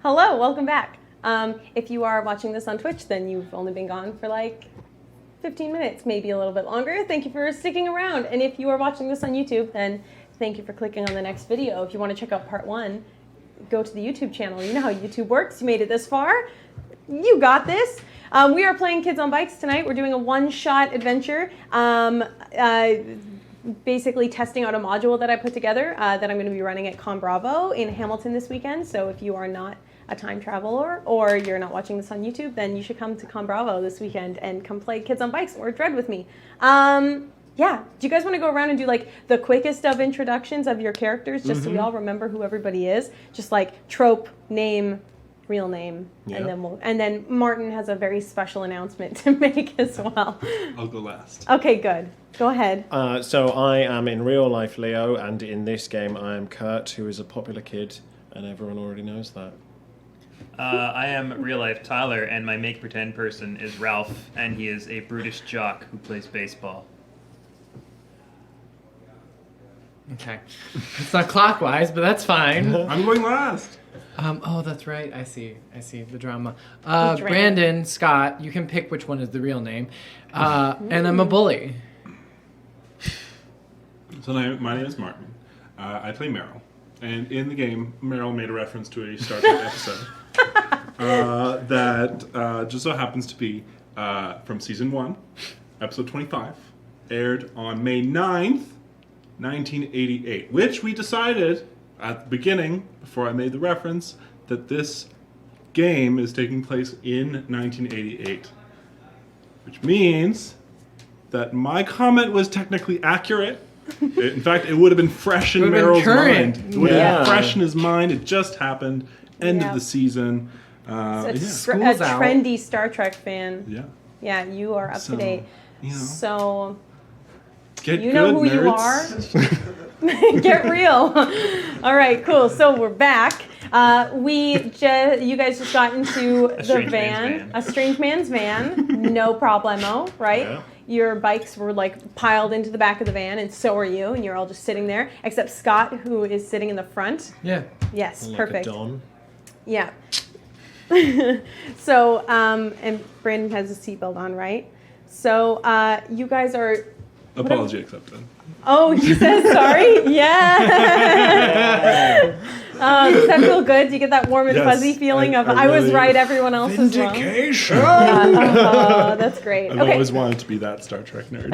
Hello, welcome back. If you are watching this on Twitch, then you've only been gone for like 15 minutes, maybe a little bit longer. Thank you for sticking around. And if you are watching this on YouTube, then thank you for clicking on the next video. If you want to check out part 1, go to the YouTube channel. You know how YouTube works. You made it this far. You got this. We are playing Kids on Bikes tonight. We're doing a one-shot adventure. Basically testing out a module that I put together that I'm going to be running at Con Bravo in Hamilton this weekend. So if you are not a time traveler or you're not watching this on YouTube, then you should come to Con Bravo this weekend and come play Kids on Bikes or Dread with me. Yeah, do you guys want to go around and do like the quickest of introductions of your characters just so we all remember who everybody is? Just like trope, name, real name, and then Martin has a very special announcement to make as well. I'll go last. Okay, good. Go ahead. So I am in real life Leo, and in this game I am Kurt, who is a popular kid, and everyone already knows that. I am real life Tyler, and my make pretend person is Ralph, and he is a brutish jock who plays baseball. Okay. It's not clockwise, but that's fine. I'm going last. Oh, that's right. I see the drama. Brandon, Scott, you can pick which one is the real name. And I'm a bully. So my name is Martin. I play Meryl. And in the game, Meryl made a reference to a Star Trek episode that just so happens to be from Season 1, Episode 25, aired on May 9th, 1988, which we decided at the beginning, before I made the reference, that this game is taking place in 1988. Which means that my comment was technically accurate. In fact, it would have been fresh in Meryl's mind. It would have been fresh in his mind. It just happened. End of the season. It's a trendy Star Trek fan. Yeah. Yeah, you are up to date. You know, So get you good, know who nerds. you are. Get real. All right, cool. So we're back. You guys just got into the van, a strange man's van. No problemo, right? Yeah. Your bikes were like piled into the back of the van, and so are you, and you're all just sitting there, except Scott, who is sitting in the front. Yeah. Yes, Like perfect. a Don. Yeah. So, and Brandon has a seatbelt on, right? So, you guys are. Apology accepted. Oh, he says sorry? Yeah. Does that feel good? Do you get that warm and fuzzy feeling of I was right, everyone else was wrong? Vindication! Oh, that's great. I've Okay. always wanted to be that Star Trek nerd.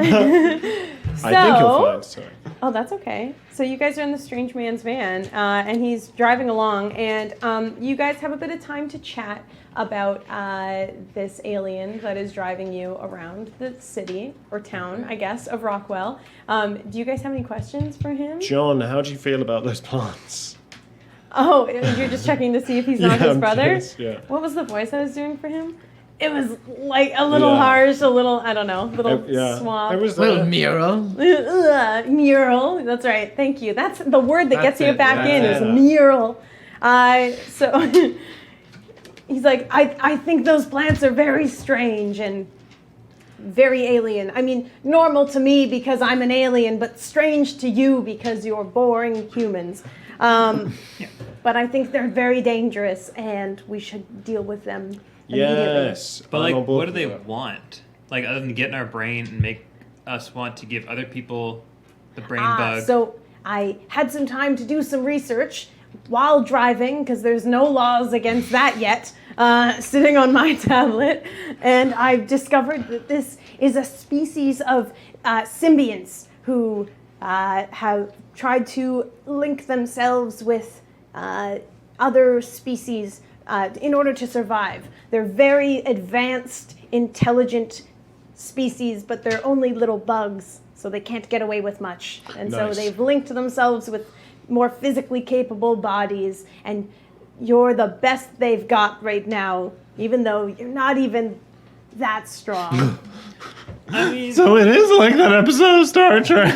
So, I think you'll find, sorry. oh, that's okay. So you guys are in the strange man's van, and he's driving along, and you guys have a bit of time to chat about this alien that is driving you around the city, or town, I guess, of Rockwell. Do you guys have any questions for him? John, how do you feel about those plants? Oh, you're just checking to see if he's not his I'm brother? curious, yeah. What was the voice I was doing for him? It was like a little harsh, a little, I don't know, little suave. It was Little mural. Mural. That's right. Thank you. That's the word that gets That's you it, back in is yeah. mural. So he's like, I think those plants are very strange and very alien. I mean, normal to me because I'm an alien, but strange to you because you're boring humans. But I think they're very dangerous, and we should deal with them immediately. Yes. But I'm like, on board what do with they that. want? Like, other than get in our brain and make us want to give other people the brain bug. So I had some time to do some research while driving, because there's no laws against that yet, sitting on my tablet, and I've discovered that this is a species of symbionts who have tried to link themselves with other species in order to survive. They're very advanced, intelligent species, but they're only little bugs, so they can't get away with much. And so Nice. they've linked themselves with more physically capable bodies, and you're the best they've got right now, even though you're not even that strong. I mean, So it is like that episode of Star Trek.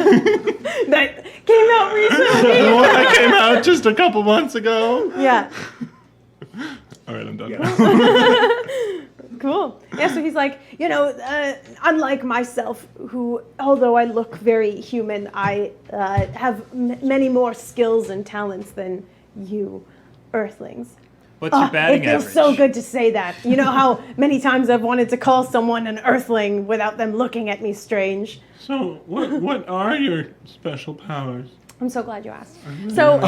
That came out recently. The one that came out just a couple months ago. Yeah. All right, I'm done. Cool. Yeah, so he's like, unlike myself, who, although I look very human, I have many more skills and talents than you Earthlings. What's your batting it feels average? so good to say that. You know how many times I've wanted to call someone an earthling without them looking at me strange? So, what are your special powers? I'm so glad you asked. So,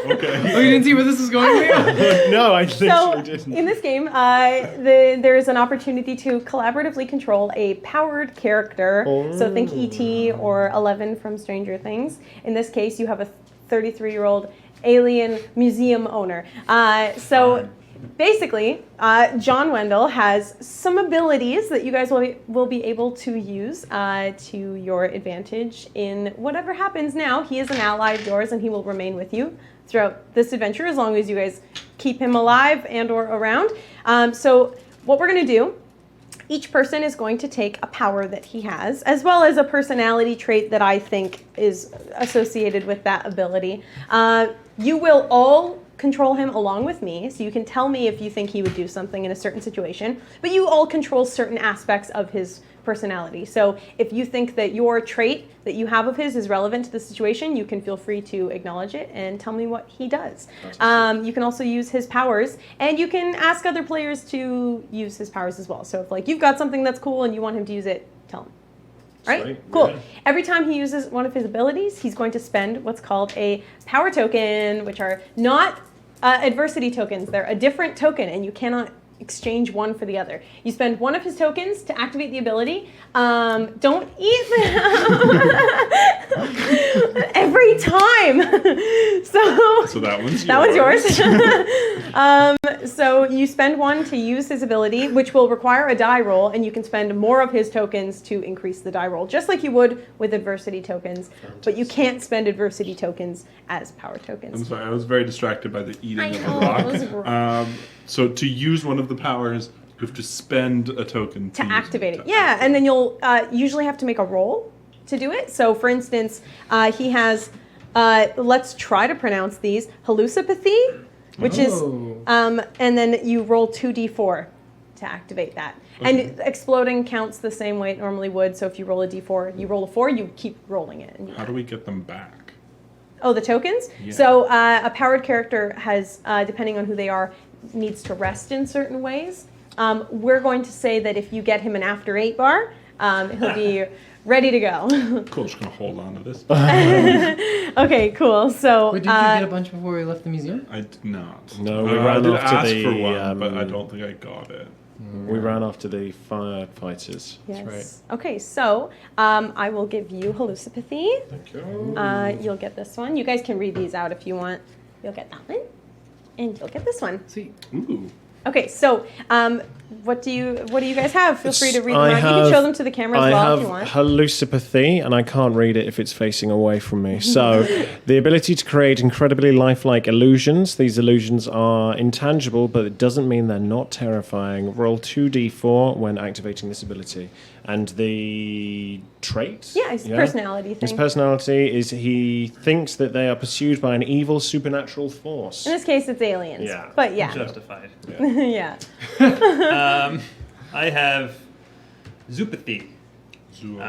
Okay. Oh, you didn't see where this was going, Leo? No, I so literally didn't. in this game, there is an opportunity to collaboratively control a powered character. So think E.T. or 11 from Stranger Things. In this case, you have a 33-year-old alien museum owner. So basically, John Wendell has some abilities that you guys will be able to use to your advantage in whatever happens now. He is an ally of yours, and he will remain with you throughout this adventure as long as you guys keep him alive and or around. So what we're going to do, each person is going to take a power that he has, as well as a personality trait that I think is associated with that ability. You will all control him along with me, so you can tell me if you think he would do something in a certain situation, but you all control certain aspects of his personality. So if you think that your trait that you have of his is relevant to the situation, you can feel free to acknowledge it and tell me what he does. You can also use his powers, and you can ask other players to use his powers as well. So if like you've got something that's cool and you want him to use it, tell him. Right? Sweet, Cool. yeah. Every time he uses one of his abilities, he's going to spend what's called a power token, which are not adversity tokens. They're a different token, and you cannot exchange one for the other. You spend one of his tokens to activate the ability. Don't eat them every time. So that one's yours. That one's yours. So you spend one to use his ability, which will require a die roll, and you can spend more of his tokens to increase the die roll, just like you would with adversity tokens. But you can't spend adversity tokens as power tokens. I'm sorry, I was very distracted by the eating I of know, the rock. it was gross. So to use one of the powers, you have to spend a token To use activate it. to Yeah, activate and then you'll usually have to make a roll to do it. So for instance, he has, let's try to pronounce these, hallucinopathy, which is, Oh. and then you roll 2d4 to activate that. Okay. And exploding counts the same way it normally would. So if you roll a d4, you roll a 4, you keep rolling it. And you How do we get them back? Oh, the tokens? Yeah. So a powered character has, depending on who they are, needs to rest in certain ways. We're going to say that if you get him an after 8 bar, he'll be ready to go. Cool, just gonna hold on to this. Okay, cool. So Wait, did you get a bunch before we left the museum? I did not. No, we I ran did off to ask the, for one, but I don't think I got it. We ran after the firefighters. yes. right. Okay, so I will give you hallucinopathy. Thank you. You'll get this one. You guys can read these out if you want. You'll get that one, and you'll get this one. Sweet. Ooh. Okay, so what do you guys have? Feel free to read them I out. You can have- show them to the camera as well if you want. hallucinopathy, and I can't read it if it's facing away from me. So, the ability to create incredibly lifelike illusions. These illusions are intangible, but it doesn't mean they're not terrifying. Roll 2d4 when activating this ability. And the trait? Yeah, it's a personality thing. His personality is he thinks that they are pursued by an evil supernatural force. In this case, it's aliens. Yeah. But yeah. Justified. Yeah. I have zoopathy, Zoo.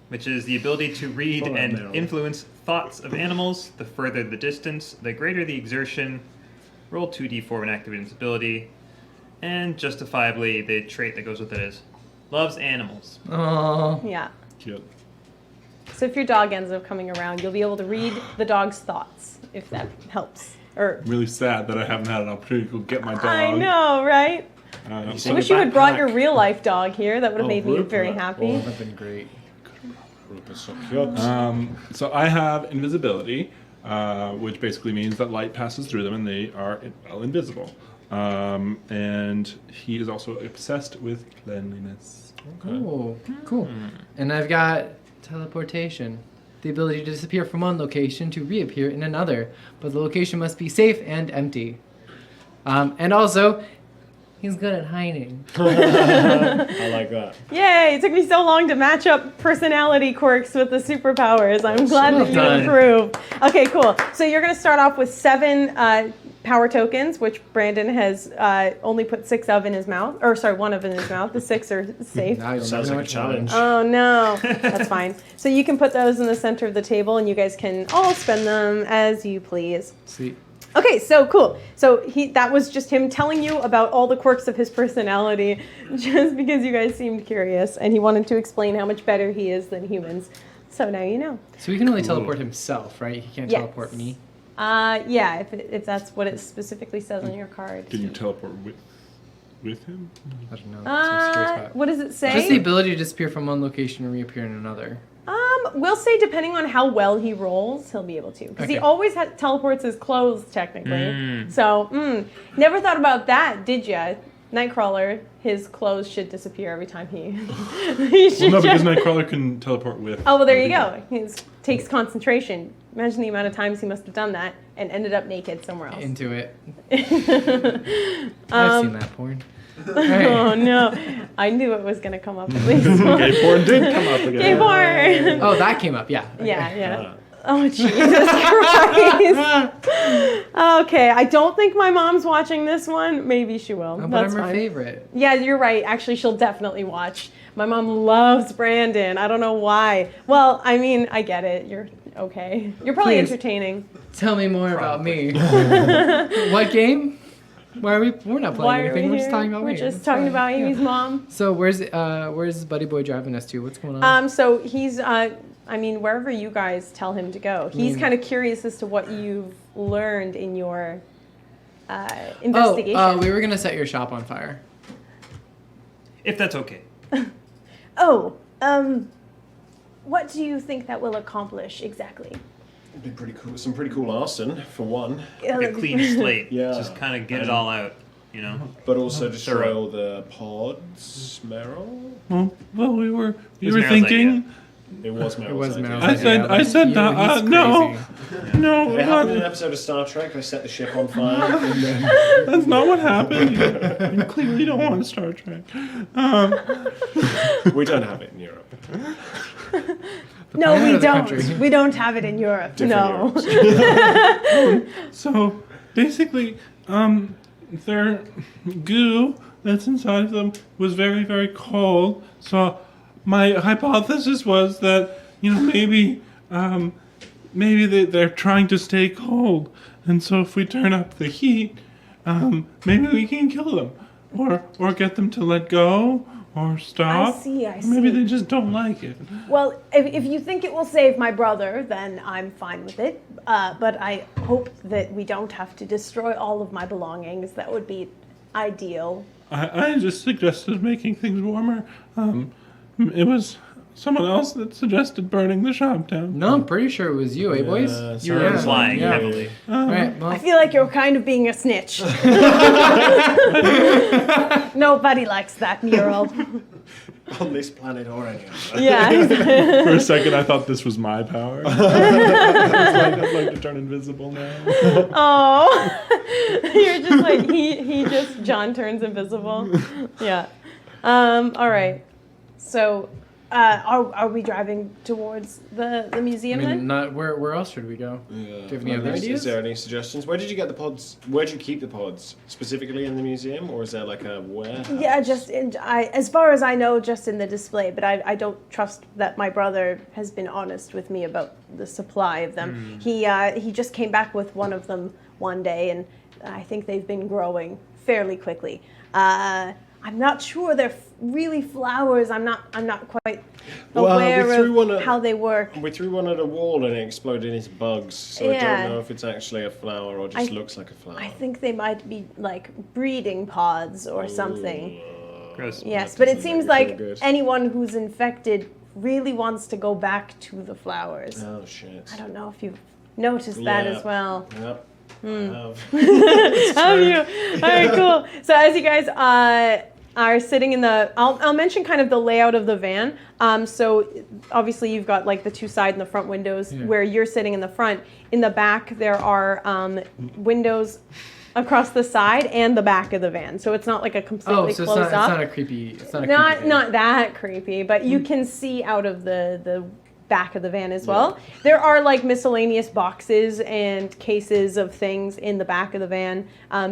which is the ability to read Oh, and no. influence thoughts of animals. The further the distance, the greater the exertion. Roll 2d4 when activating this ability. And justifiably, the trait that goes with it is loves animals. Oh. Yeah. Cute. So if your dog ends up coming around, you'll be able to read the dog's thoughts, if that helps. Or I'm really sad that I haven't had an opportunity to go get my dog. I know, right? I So wish you had brought your backpack. real life dog here. That would have Oh, made me Rupert. very happy. That would have been great. So I have invisibility, which basically means that light passes through them and they are invisible. And he is also obsessed with cleanliness. Oh, cool. And I've got teleportation. The ability to disappear from one location to reappear in another. But the location must be safe and empty. And also, he's good at hiding. I like that. Yay! It took me so long to match up personality quirks with the superpowers. I'm glad Well that you done. improved. Okay, cool. So you're going to start off with 7 power tokens, which Brandon has only put 6 of in his mouth. Or, sorry, 1 of in his mouth. The 6 are safe. Now you'll Sounds never like a know which one. challenge. Oh no, that's fine. So you can put those in the center of the table and you guys can all spend them as you please. Sweet. Okay, so cool. So that was just him telling you about all the quirks of his personality, just because you guys seemed curious, and he wanted to explain how much better he is than humans. So now you know. So he can only teleport himself, right? He can't teleport me. Yeah, if that's what it specifically says on your card. Can you teleport with him? I don't know. That's what I'm curious about. What does it say? Just the ability to disappear from one location and reappear in another. We'll say depending on how well he rolls, he'll be able to. Because he Okay. always teleports his clothes, technically. So, never thought about that, did ya? Nightcrawler, his clothes should disappear every time he Well, no, because Nightcrawler can teleport with. Oh, well, there you go. It takes concentration. Imagine the amount of times he must have done that and ended up naked somewhere else. Into it. I've seen that porn. Right. Oh, no. I knew it was going to come up at least. Gay porn did come up again. Gay porn. Oh, that came up, yeah. Okay. Yeah. Oh, Jesus Christ. Okay, I don't think my mom's watching this one. Maybe she will. Oh, but That's I'm her fine. favorite. Yeah, you're right. Actually, she'll definitely watch. My mom loves Brandon. I don't know why. Well, I mean, I get it. You're okay. You're probably Please. entertaining. Tell me more about me. What game? Why are we? We're not playing anything. We're just talking about We're me. just That's talking fine. about Yeah. Amy's mom. So where's Buddy Boy driving us to? What's going on? So he's, I mean, wherever you guys tell him to go. He's kind of curious as to what you've learned in your investigation. We were gonna set your shop on fire. If that's okay. What do you think that will accomplish exactly? It'd be pretty cool. Some pretty cool arson, for one. Like a clean slate. Yeah. Just kind of get it all out, you know? But also destroy Thorough. all the pods, Meryl. Well, we were Meryl's thinking. It was Meryl's It was idea. Meryl's I said- idea, I but said you- that, he's no. crazy. No, It happened in an episode of Star Trek. I set the ship on fire. And then that's not what happened. You clearly don't want Star Trek. we don't have it in Europe. No, we other don't. country. We don't have it in Europe. Different No. So basically, their goo that's inside of them was very, very cold. So my hypothesis was that maybe they're trying to stay cold, and so if we turn up the heat, maybe we can kill them, or get them to let go. Or stop. I see. Or maybe they just don't like it. Well, if you think it will save my brother, then I'm fine with it. But I hope that we don't have to destroy all of my belongings. That would be ideal. I just suggested making things warmer. It was someone else that suggested burning the shop down. No, I'm pretty sure it was you, eh, boys? Yeah, were sounds Lying yeah. heavily. All right. Well, I feel like you're kind of being a snitch. Nobody likes that mural. On this planet or any other. Yeah. For a second, I thought this was my power. I'd like to turn invisible now. Oh, you're just like John turns invisible. Yeah. All right. So, are we driving towards the I museum mean, then? not where else should we go? Yeah. Do you have any other Is ideas? there any suggestions? Where did you get the pods? Where did you keep the pods? Specifically in the museum, or is there like a warehouse? Yeah, as far as I know, just in the display. But I don't trust that my brother has been honest with me about the supply of them. He just came back with one of them one day, and I think they've been growing fairly quickly. I'm not sure they're really flowers. I'm not quite aware of how they work. We threw one at a wall and it exploded into bugs, so I Yeah. don't know if it's actually a flower or just looks like a flower. I think they might be like breeding pods or something. Gross. Yes, that but it doesn't seems make me like feel good. anyone who's infected really wants to go back to the flowers. Oh shit. I don't know if you've noticed that Yeah. as well. Yep. I have. Have you? All right, cool. So as you guys are sitting in the, I'll mention kind of the layout of the van. So obviously you've got like the two side and the front windows where you're sitting in the front. In the back there are windows across the side and the back of the van. So it's not like a completely so closed it's off. not a creepy. It's not a Not creepy thing. not that creepy, but you can see out of the back of the van as well. There are like miscellaneous boxes and cases of things in the back of the van,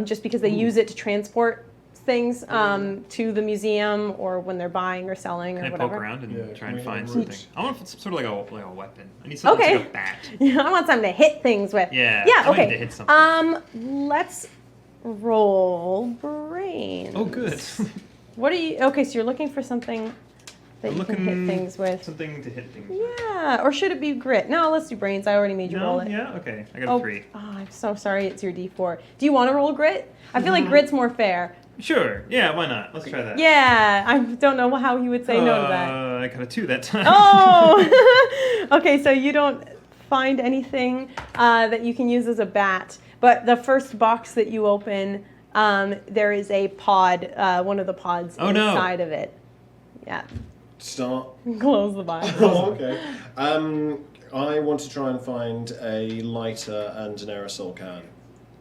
just because they use it to transport things to the museum or when they're buying or selling Can or I whatever. poke around and Yeah, try can and we find have something? roots? I want some sort of like a weapon. I need something Okay. like a bat. I want something to hit things with. Yeah. Yeah. I might need Okay. to hit something. Let's roll brains. Oh, good. What are you? Okay, so you're looking for something that I'm you can hit looking things with. something to hit things. Yeah, or should it be grit? No, let's do brains. I already made you roll No, it. yeah, okay. I got Oh, a 3. oh, I'm so sorry. It's your D4. Do you want to roll grit? I feel like grit's more fair. Sure. Yeah, why not? Let's try that. Yeah, I don't know how he would say no to that. I got a 2 that time. Oh! Okay, so you don't find anything that you can use as a bat. But the first box that you open, there is a pod, one of the pods Oh, no. inside of it. Yeah. Start. Close the box. Oh, okay. I want to try and find a lighter and an aerosol can.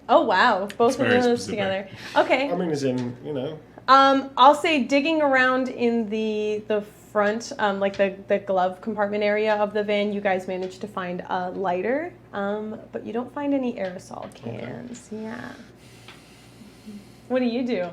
Oh, wow. Both of very those specific. together. Okay. I mean, as in, you know. I'll say digging around in the front, like the glove compartment area of the van, you guys managed to find a lighter, but you don't find any aerosol cans. Okay. Yeah. What do you do?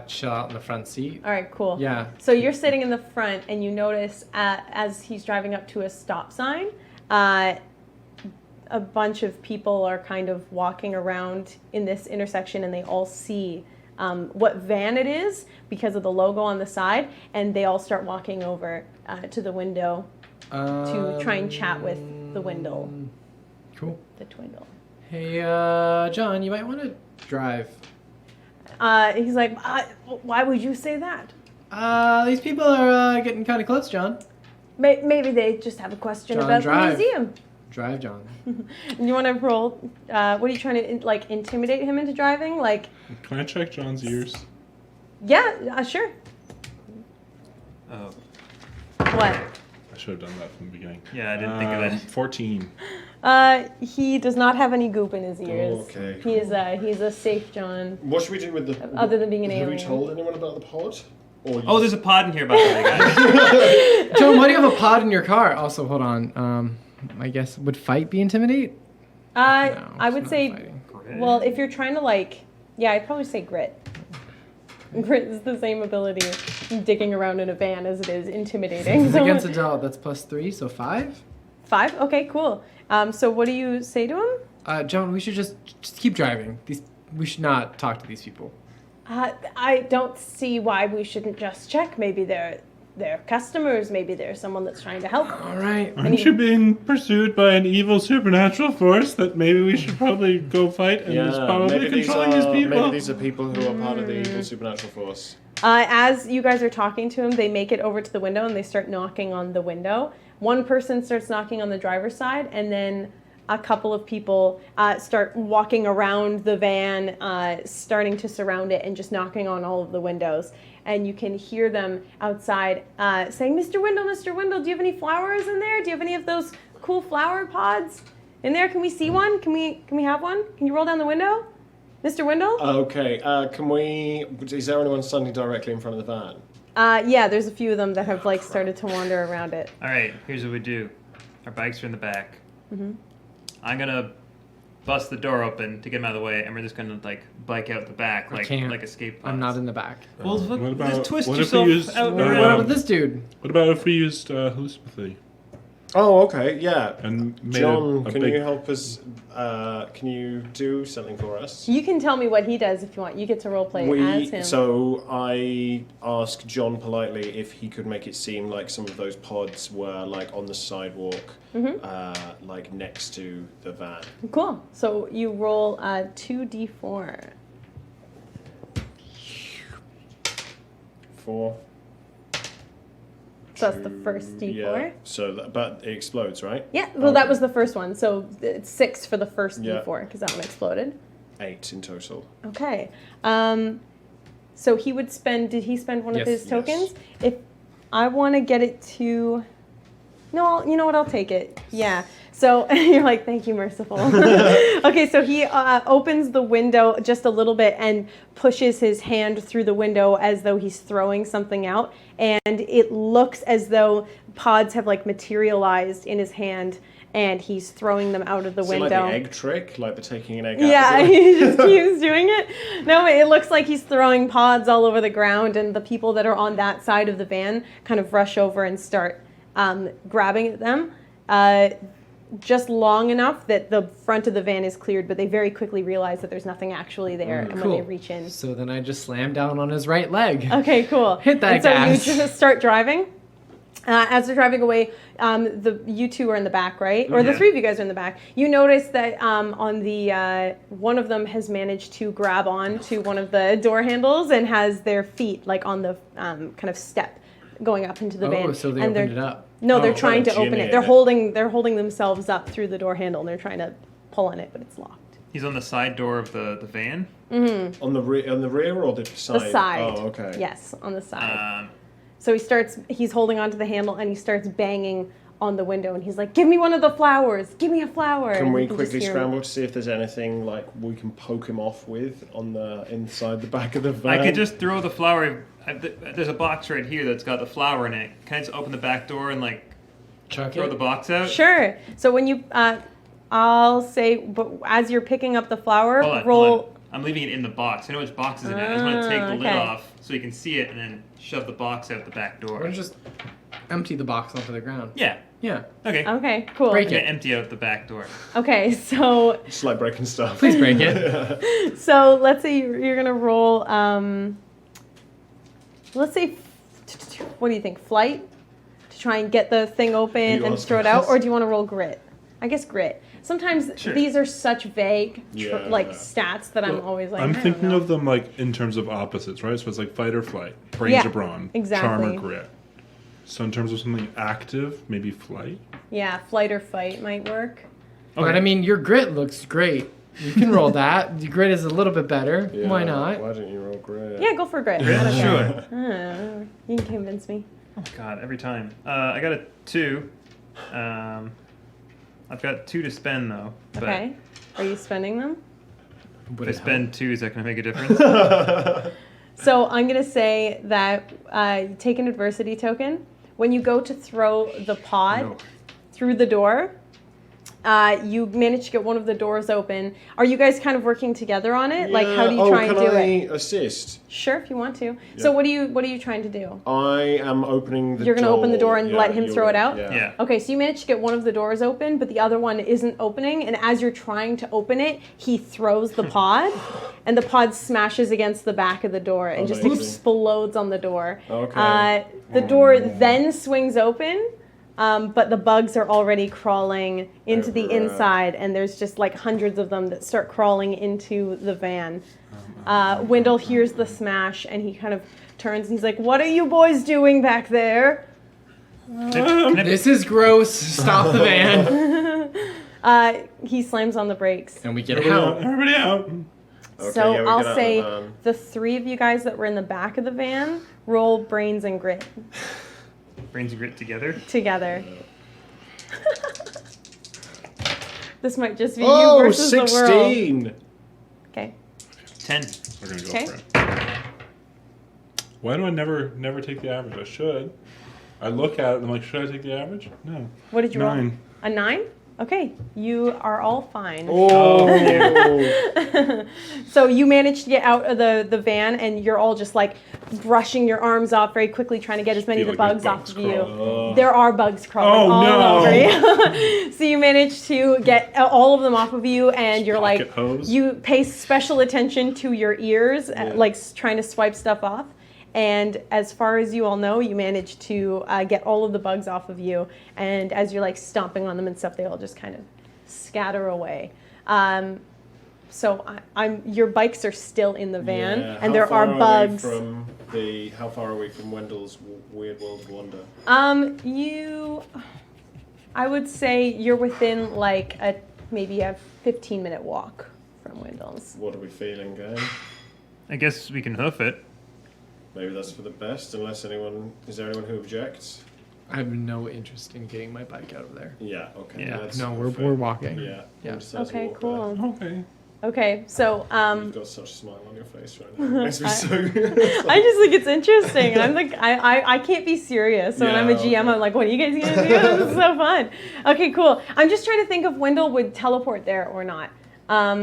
Chill out in the front seat. All right, cool. Yeah. So you're sitting in the front, and you notice as he's driving up to a stop sign, a bunch of people are kind of walking around in this intersection, and they all see what van it is because of the logo on the side, and they all start walking over to the window to try and chat with the window. Cool. The twindle. Hey, John, you might want to drive. He's like, why would you say that? These people are getting kind of close, John. Maybe they just have a question John, about drive. the museum. Drive, John. You want to roll? What are you trying to like intimidate him into driving? Like, Can I check John's ears? yeah, sure. Oh, What? I should have done that from the beginning. yeah, I didn't think of that. 14. He does not have any goop in his ears. Okay, He's a safe John. What should we do with the... Other than being an Have we alien. told anyone about the pod? Or Oh, there's a pod in here, by the way, guys. John, why do you have a pod in your car? Also, hold on. I guess, would fight be intimidate? No, I it's would not say, fighting. well, if you're trying to I'd probably say grit. Grit is the same ability digging around in a van as it is intimidating. It's So against adult, that's +3, so 5? 5? Okay, cool. So what do you say to him? John, we should just keep driving. We should not talk to these people. I don't see why we shouldn't just check. Maybe they're customers. Maybe there's someone that's trying to help. All right. Aren't you being pursued by an evil supernatural force that maybe we should probably go fight and is probably controlling his people? Maybe these are people who are part of the evil supernatural force. As you guys are talking to him, they make it over to the window and they start knocking on the window. One person starts knocking on the driver's side, and then a couple of people start walking around the van, starting to surround it and just knocking on all of the windows. And you can hear them outside saying, Mr. Wendell, do you have any flowers in there? Do you have any of those cool flower pods in there? Can we see one? Can we have one? Can you roll down the window? Mr. Wendell? Okay, is there anyone standing directly in front of the van? Yeah, there's a few of them that have started to wander around it. All right, here's what we do. Our bikes are in the back. Mm-hmm. I'm gonna bust the door open to get him out of the way, and we're just gonna bike out the back like escape pods. I'm not in the back. Well, What about- just twist what if we yourself used- out and what What around. about this dude? What about if we used hoosopathy? Oh, okay, yeah. And made John, a can big... you help us? Can you do something for us? You can tell me what he does if you want. You get to roleplay as him. So I asked John politely if he could make it seem like some of those pods were on the sidewalk, next to the van. Cool. So you roll 2d4. 4. So that's the first d4. Yeah. So, but it explodes, right? Yeah, well, that Okay. was the first one. So it's 6 for the first Yeah. d4 because that one exploded. 8 in total. Okay. So he would spend, did he spend one of Yes. his Yes. tokens? If I want to get it to, no, you know what, I'll take it. Yeah. So you're like, thank you, merciful. Okay, so he opens the window just a little bit and pushes his hand through the window as though he's throwing something out. And it looks as though pods have materialized in his hand. and he's throwing them out of the Is it window. like the egg trick, like the taking an egg out? Yeah, of he just keeps doing it. No, it looks like he's throwing pods all over the ground, and the people that are on that side of the van kind of rush over and start grabbing at them. Just long enough that the front of the van is cleared, but they very quickly realize that there's nothing actually there, and when they reach in. So then I just slam down on his right leg. Okay, cool. Hit that and so gas. you just start driving. As they're driving away, you two are in the back, right? Or the Yeah. three of you guys are in the back. You notice that on the one of them has managed to grab on to one of the door handles and has their feet like on the kind of step going up into the van. Oh, so they and opened it up. No, they're Oh, trying to trying to open it. genie They're it. holding themselves up through the door handle and they're trying to pull on it, but it's locked. He's on the side door of the van. On the rear or the side? The side. Oh, okay. Yes, on the side. Um, So he's holding onto the handle and he starts banging on the window and he's like, "Give me one of the flowers! Give me a flower!" Can And we you just quickly hear him. scramble to see if there's anything like we can poke him off with on the inside the back of the van? I could just throw the flower. There's a box right here that's got the flower in it. Can I just open the back door and like Chuck throw it. the box out? Sure. So when you, I'll say, but as you're picking up the flower, Hold on, roll. hold on. I'm leaving it in the box. I know which box is in it. I just want to take the lid okay. off so you can see it and then shove the box out the back door. Or just empty the box onto the ground. Yeah. Yeah. Okay. Okay, cool. Break I'm gonna it. empty out the back door. Okay, so Just like breaking stuff. Please break it. so let's say you're gonna roll. Let's say, what do you think? Flight to try and get the thing open You and ask throw it out, us? or do you want to roll grit? I guess grit. Sometimes Sure. these are such vague Yeah. stats that I'm always like. I'm I don't thinking know. of them like in terms of opposites, right? So it's like fight or flight, brains Yeah, or brawn, charm exactly. or grit. So in terms of something active, maybe flight. Yeah, flight or fight might work. But I mean, your grit looks great. You can roll that. Your grit is a little bit better. Yeah, Why not? Why don't you roll grit? Yeah, go for grit. Yeah, I don't care. sure. You can convince me. Oh God, every time. I got a 2. I've got 2 to spend though. But Okay. Are you spending them? Would if I it spend 2, is that gonna make a difference? So I'm gonna say that you take an adversity token. When you go to throw the pod No. through the door, you manage to get one of the doors open. Are you guys kind of working together on it? Like, how do you try and do it? Assist? Sure, if you want to. So what are you trying to do? I am opening the door. You're gonna open the door and let him you're throw it right, out? Yeah. Okay, so you manage to get one of the doors open, but the other one isn't opening. And as you're trying to open it, he throws the pod, and the pod smashes against the back of the door and just Amazing. explodes on the door. Okay. The door then swings open, but the bugs are already crawling into the Everywhere. inside, and there's just like hundreds of them that start crawling into the van. Wendell hears the smash, and he kind of turns and he's like, "What are you boys doing back there?" Can I- This is gross. Stop the van. He slams on the brakes. And we get Everybody out. out! Everybody out! Okay, So yeah, we I'll get out of say the van. the three of you guys that were in the back of the van roll brains and grit brains and grit together. together. This might just be you Oh, versus the world. 16! Okay. 10. We're gonna go Okay. for it. Why do I never take the average? I should. I look at it and I'm like, should I take the average? No. What did you roll? 9. A 9? Okay. You are all fine. Oh! So you managed to get out of the van, and you're all just like brushing your arms off very quickly, trying to get as many of Feel the like bugs there's off bugs of you. crawling. There are bugs crawling Oh, all no. over you. So you managed to get all of them off of you, and you're like, Pocket hose. you pay special attention to your ears, like trying to swipe stuff off. And as far as you all know, you managed to get all of the bugs off of you. And as you're like stomping on them and stuff, they all just kind of scatter away. So your bikes are still in the van, Yeah, and there are bugs. How far are we from Wendell's Weird World of Wonder? I would say you're within like maybe a 15-minute walk from Wendell's. What are we feeling, gang? I guess we can hoof it. Maybe that's for the best, unless is there anyone who objects? I have no interest in getting my bike out of there. Yeah, okay. Yeah. let's No, go for we're it. walking. Yeah. Yeah. we'll just have to Okay, walk cool. Okay. Okay, so You've got such a smile on your face right now. It makes me so I just think it's interesting. And I'm like, I can't be serious. So when I'm a GM, okay. I'm like, what are you guys gonna do? This is so fun. Okay, cool. I'm just trying to think if Wendell would teleport there or not.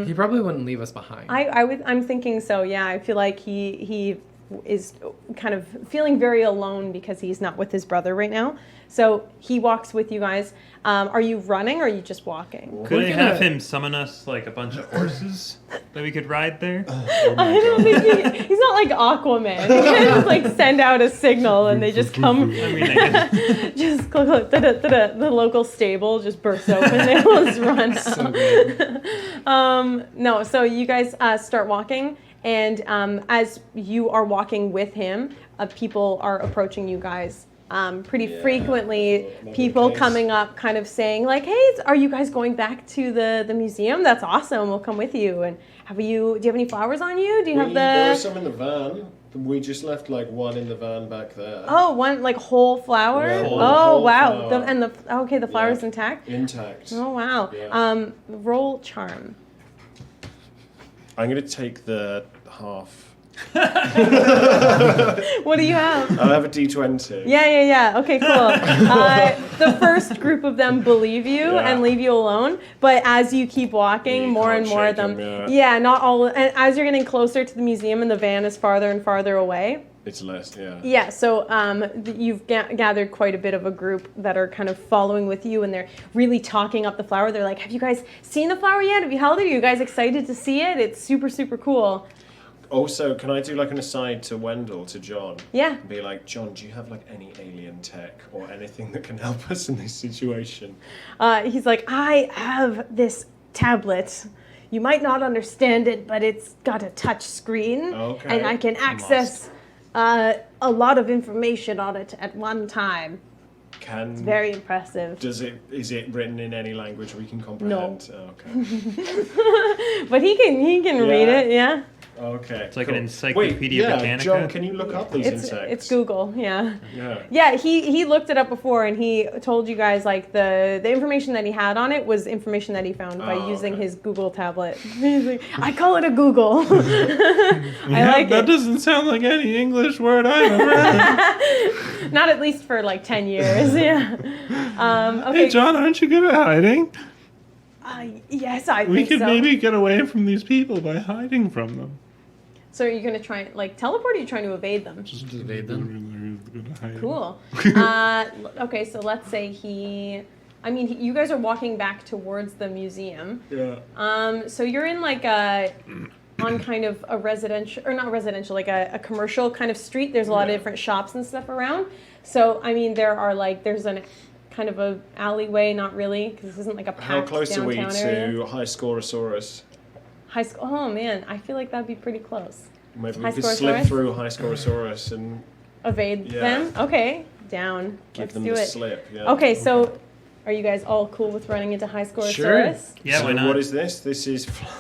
He probably wouldn't leave us behind. I'm thinking so. Yeah, I feel like he is kind of feeling very alone because he's not with his brother right now. So he walks with you guys. Are you running or are you just walking? Could I have him summon us like a bunch of horses that we could ride there? Oh my I don't God. think he's not like Aquaman. He can just like send out a signal and they just come. I mean, I guess. Just click, click, the local stable just bursts open. They all just run out. So good. No, so you guys start walking, and as you are walking with him, people are approaching you guys. Pretty Yeah, frequently, another people case. coming up kind of saying like, hey, are you guys going back to the museum? That's awesome. We'll come with you. And do you have any flowers on you? Do you have There are the... some in the van. We just left like one in the van back there. Oh, one like whole flower? Yeah, oh, whole wow. flower. The flower's Yeah. intact? Intact. Oh, wow. Yeah. Roll charm. I'm going to take the half. What do you have? I'll have a D20. Yeah. Okay, cool. The first group of them believe you Yeah. and leave you alone, but as you keep walking, You more can't and more of shake them. 'em, Yeah, not all. And as you're getting closer to the museum and the van is farther and farther away. It's less, yeah. Yeah, so you've gathered quite a bit of a group that are kind of following with you, and they're really talking up the flower. They're like, have you guys seen the flower yet? Have you held it? Are you guys excited to see it? It's super, super cool. Also, can I do like an aside to Wendell, to John? Yeah. Be like, John, do you have like any alien tech or anything that can help us in this situation? He's like, I have this tablet. You might not understand it, but it's got a touch screen, Okay. and I can access a lot of information on it at one time. Can Very impressive. is it written in any language we can comprehend? Oh, okay. But he can read Yeah. it, yeah. Okay. It's like cool. an Encyclopedia Wait, yeah, Britannica. John, can you look up these insects? It's Google, yeah. Yeah. Yeah, he looked it up before, and he told you guys like the information that he had on it was information that he found by Oh, using okay. his Google tablet. He's like, I call it a Google. I like that it. doesn't sound like any English word I've ever heard. Not at least for like 10 years, yeah. Okay. Hey, John, aren't you good at hiding? Yes, I We think could so. maybe get away from these people by hiding from them. So are you going to try and like teleport, or are you trying to evade them? Just evade them. Cool. Okay, so let's say you guys are walking back towards the museum. Yeah. So you're in like on kind of a residential, or not residential, like a commercial kind of street. There's a lot of different shops and stuff around. So, I mean, there's an kind of a alleyway, not really, because this isn't like a packed How close are we downtown area. to High Scoresaurus? High school. Oh man, I feel like that'd be pretty close. Maybe High we could slip Scoresaurus? through High Scoresaurus and Evade Yeah. them? Okay, down. give Let's them do the it. slip. Yeah. Okay, so are you guys all cool with running into High Scoresaurus? Sure. Yeah, so why not? what is this? This is flight.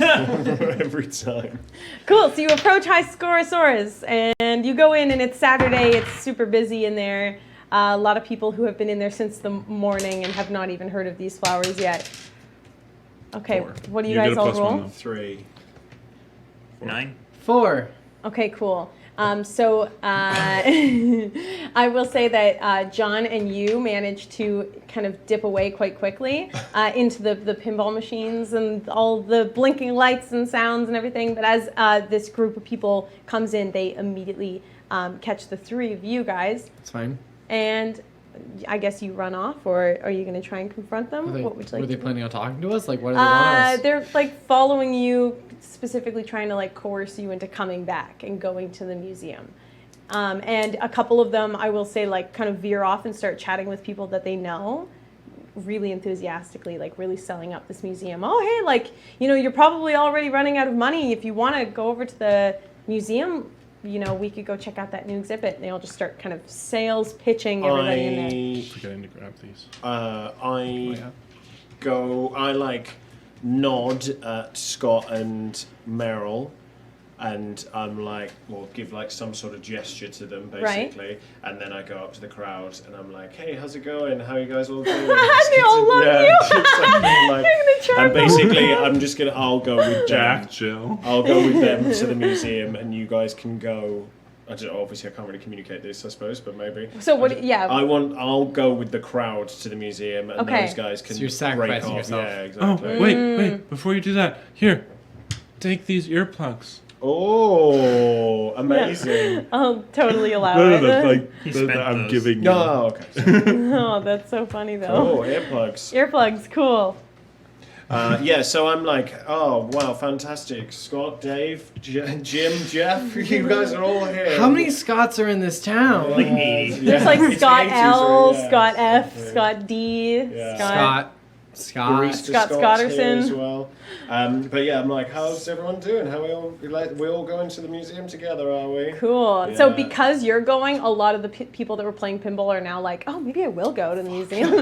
Every time. Cool. So you approach High Scoresaurus, and you go in, and it's Saturday. It's super busy in there. A lot of people who have been in there since the morning and have not even heard of these flowers yet. Okay, 4. what do you You get guys a all plus one, roll? though. 3. 9. 4. Okay, cool. I will say that John and you managed to kind of dip away quite quickly into the pinball machines and all the blinking lights and sounds and everything. But as this group of people comes in, they immediately catch the three of you guys. It's fine. And I guess you run off, or are you going to try and confront them? What would you like were they to do? planning on talking to us? Like, what do they want us? They're like following you, specifically trying to like coerce you into coming back and going to the museum. And a couple of them, I will say, like kind of veer off and start chatting with people that they know, really enthusiastically, like really selling up this museum. Oh, hey, like, you're probably already running out of money. If you want to go over to the museum, we could go check out that new exhibit. And they all just start kind of sales pitching everybody in there. Forgetting to grab these. I nod at Scott and Meryl and I'm like, well, give like some sort of gesture to them, Right. basically, and then I go up to the crowd and I'm like, hey, how's it going? How are you guys all doing? They all love you. Like, You're gonna trap and them. basically, I'll go with Jack, Jill. I'll go with them to the museum, and you guys can go. I don't know, obviously I can't really communicate this, I suppose, but maybe. So what? Yeah. I'll go with the crowd to the museum, and Okay. those guys can So you're break sacrificing off. yourself. Yeah, Oh, exactly. wait. Before you do that, here, take these earplugs. Oh, amazing. I'll totally allow No, it. like He that spent I'm those. giving you. No, okay. Oh, that's so funny though. Oh, earplugs. Earplugs, cool. Yeah, so I'm like, oh, wow, fantastic. Scott, Dave, Jim, Jeff, you guys are all here. How many Scots are in this town? Like 80. There's like It's Scott 80s, L, yeah. Scott F, Yeah. Scott D, Yeah. Scott. Scott. Barista Scott Scott's here Scotterson. as well. But yeah, I'm like, how's everyone doing? How we all going to the museum together, are we? Cool. So Yeah. because you're going, a lot of the people that were playing pinball are now like, oh, maybe I will go to the museum,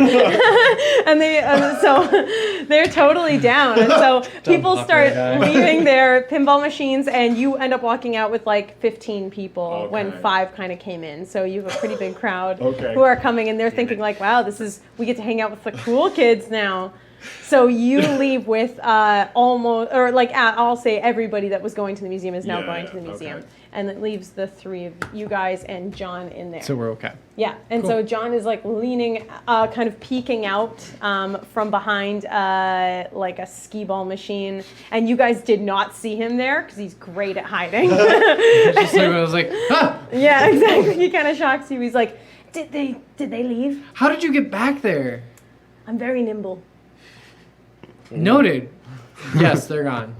and so they're totally down. And so people start guy. leaving their pinball machines, and you end up walking out with like 15 people when Okay. 5 kind of came in. So you have a pretty big crowd Okay. who are coming, and they're thinking like, wow, we get to hang out with the cool kids now. So you leave with almost, or like I'll say everybody that was going to the museum is now Yeah, going to the museum, okay. and it leaves the 3 of you guys and John in there. So we're okay. Yeah, and so John is like leaning, kind of peeking out from behind like a skee ball machine, and you guys did not see him there because he's great at hiding. Just like, I was like, ah! Yeah, exactly. He kind of shocks you. He's like, did they leave? How did you get back there? I'm very nimble. Noted. Yes, they're gone.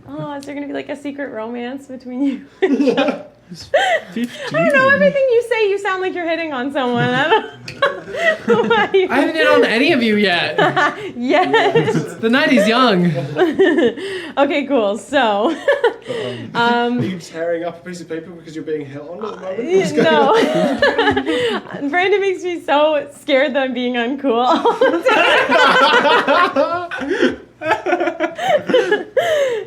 Oh, is there gonna be like a secret romance between you and John? 15. I don't know, everything you say, you sound like you're hitting on someone. I don't know why you... I haven't hit on any of you yet. Yes. The night is young. Okay, cool. So, Are you tearing up a piece of paper because you're being hit on at the moment? What's going on? no. Brandon makes me so scared that I'm being uncool.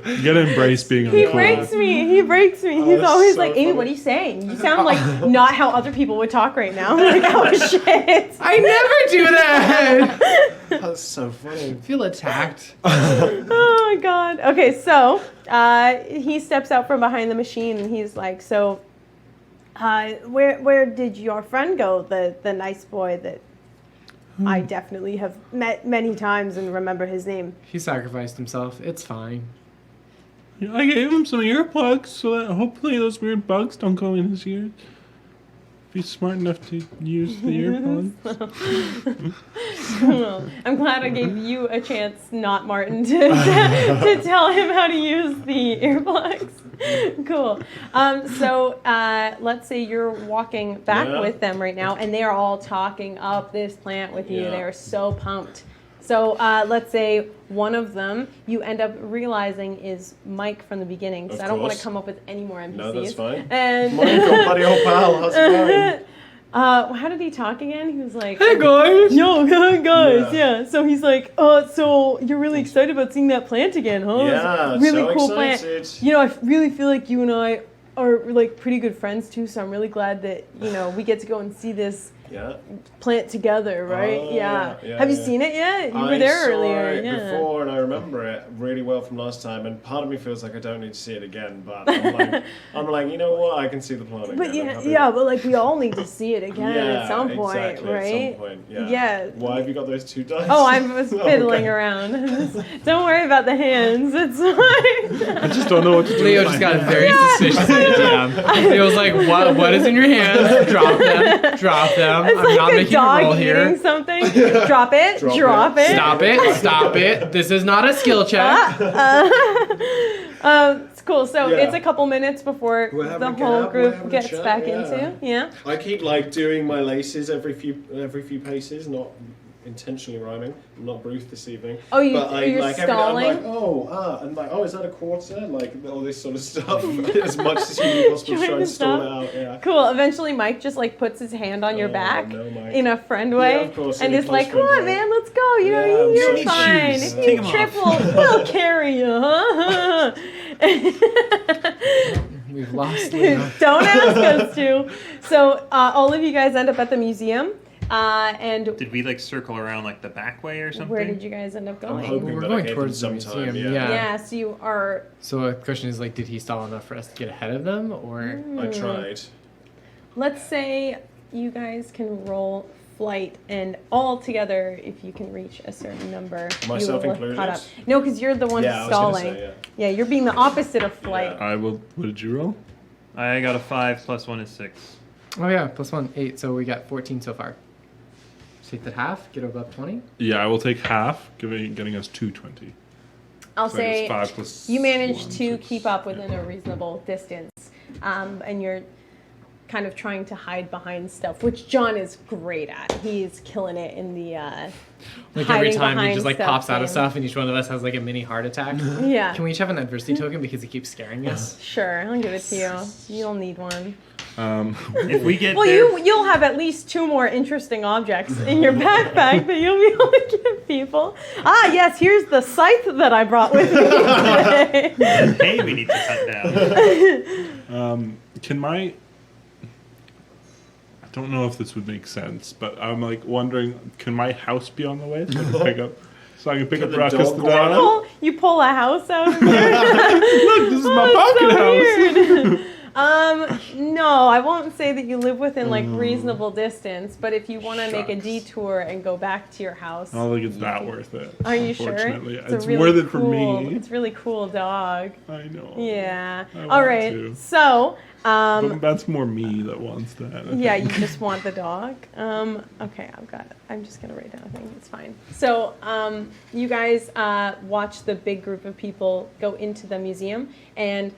You gotta embrace being He uncool. breaks me. He breaks me. He's that's always so like, Amy, funny. what are you saying? You sound like not how other people would talk right now. I'm like, oh shit. I never do that. That's so funny. I feel attacked. Oh my god. Okay, so he steps out from behind the machine and he's like, so where did your friend go? The nice boy that I definitely have met many times and remember his name. He sacrificed himself. It's fine. I gave him some earplugs so that hopefully those weird bugs don't go in his ears. Be smart enough to use the earplugs. Well, I'm glad I gave you a chance, not Martin, to tell him how to use the earplugs. Cool. So let's say you're walking back Yeah. with them right now, and they are all talking up this plant with you. Yeah. They are so pumped. So let's say one of them you end up realizing is Mike from the beginning, because Of I don't want to course. come up with any more NPCs. No, that's fine. And My God, buddy, old pal, how's it going? how did he talk again? He was like, Hey guys. Yo, guys, Yeah. yeah. So he's like, so you're really excited about seeing that plant again, huh? Yeah, It's a really so cool excited. plant. You know, I really feel like you and I are like pretty good friends too. So I'm really glad that we get to go and see this Yeah. plant together, right? Oh, yeah. yeah, Have you yeah. seen it yet? You were I there saw earlier. it Yeah. before, and I remember it really well from last time. And part of me feels like I don't need to see it again, but I'm like, you know what? I can see the plant again. But I'm yeah, happy. yeah, but like we all need to see it again Yeah, at some point, exactly, right? At some point, yeah. Yeah. Why have you got those 2 dice? Oh, I was fiddling Okay. around. Don't worry about the hands. It's fine. I just don't know what to do. Leo with just my got hands. very suspicious at the DM. Leo's like, what is in your hands? Drop them. Drop them. It's I'm like not a making a roll dog here. eating something. Drop it. Drop Drop it. it. Stop it. Stop it. This is not a skill check. It's cool. So Yeah. it's a couple minutes before We're the having a whole cab, we're group having a gets chat, back yeah. into. Yeah. I keep like doing my laces every few paces, not intentionally rhyming. I'm not Bruce this evening. Oh, but I, you're like, stalling? I'm like, and like, is that a quarter? Like all this sort of stuff. As much as you possibly try Trying and to stall stop. it out. Yeah. Cool. Eventually, Mike just like puts his hand on your Oh, back no, Mike. in a friend way, Yeah, of course, in and a it's close like, "Come friend on, way. man, let's go. You know, Yeah, you're I'm fine. shoes. If Take you 'em off. trip, we'll carry you, huh?" We've lost Luna. Don't ask us to. So all of you guys end up at the museum. And Did we like circle around like the back way or something? where did you guys end up I'm going? hoping We're that going I gave towards them the some time, museum, yeah. yeah. So you are. So the question is like, did he stall enough for us to get ahead of them, or? I tried. Let's say you guys can roll flight, and all together, if you can reach a certain number, Myself you will have included? caught up. No, because you're the one Yeah, I who's was gonna stalling. say, Yeah, you're being the opposite of flight. I will. What did you roll? I got a 5 plus 1 is 6. Oh yeah, +1, 8. So we got 14 so far. Take that half, get above 20. Yeah, I will take half, getting us 220. I'll So I guess say 5 plus you managed 1, to 6. keep up within a reasonable distance, and you're kind of trying to hide behind stuff, which John is great at. He's killing it in the Like every hiding time he behind just like stuff pops out of game. stuff, and each one of us has like a mini heart attack. Yeah. Can we each have an adversity token because he keeps scaring us? Sure, I'll give it to you. You'll need one. If we get Well, there, you'll have at least 2 more interesting objects in your backpack that you'll be able to give people. Ah, yes, here's the scythe that I brought with me today. hey, we need to cut down. Can my? I don't know if this would make sense, but I'm like wondering, can my house be on the way? So I can pick up the Ruckus dog the go on? dog. You pull a house out of there. Look, this is my pocket house. Weird. No, I won't say that you live within like reasonable distance, but if you want to make a Shucks. detour and go back to your house, I don't think it's that worth it. are you sure? Unfortunately, a it's really worth it for cool- me. It's a really cool dog. I know. Yeah. I All want right. to. So, But that's more me that wants that. I yeah, you think. just want the dog. Okay, I'm just gonna write down a thing. It's fine. So, you guys watch the big group of people go into the museum, and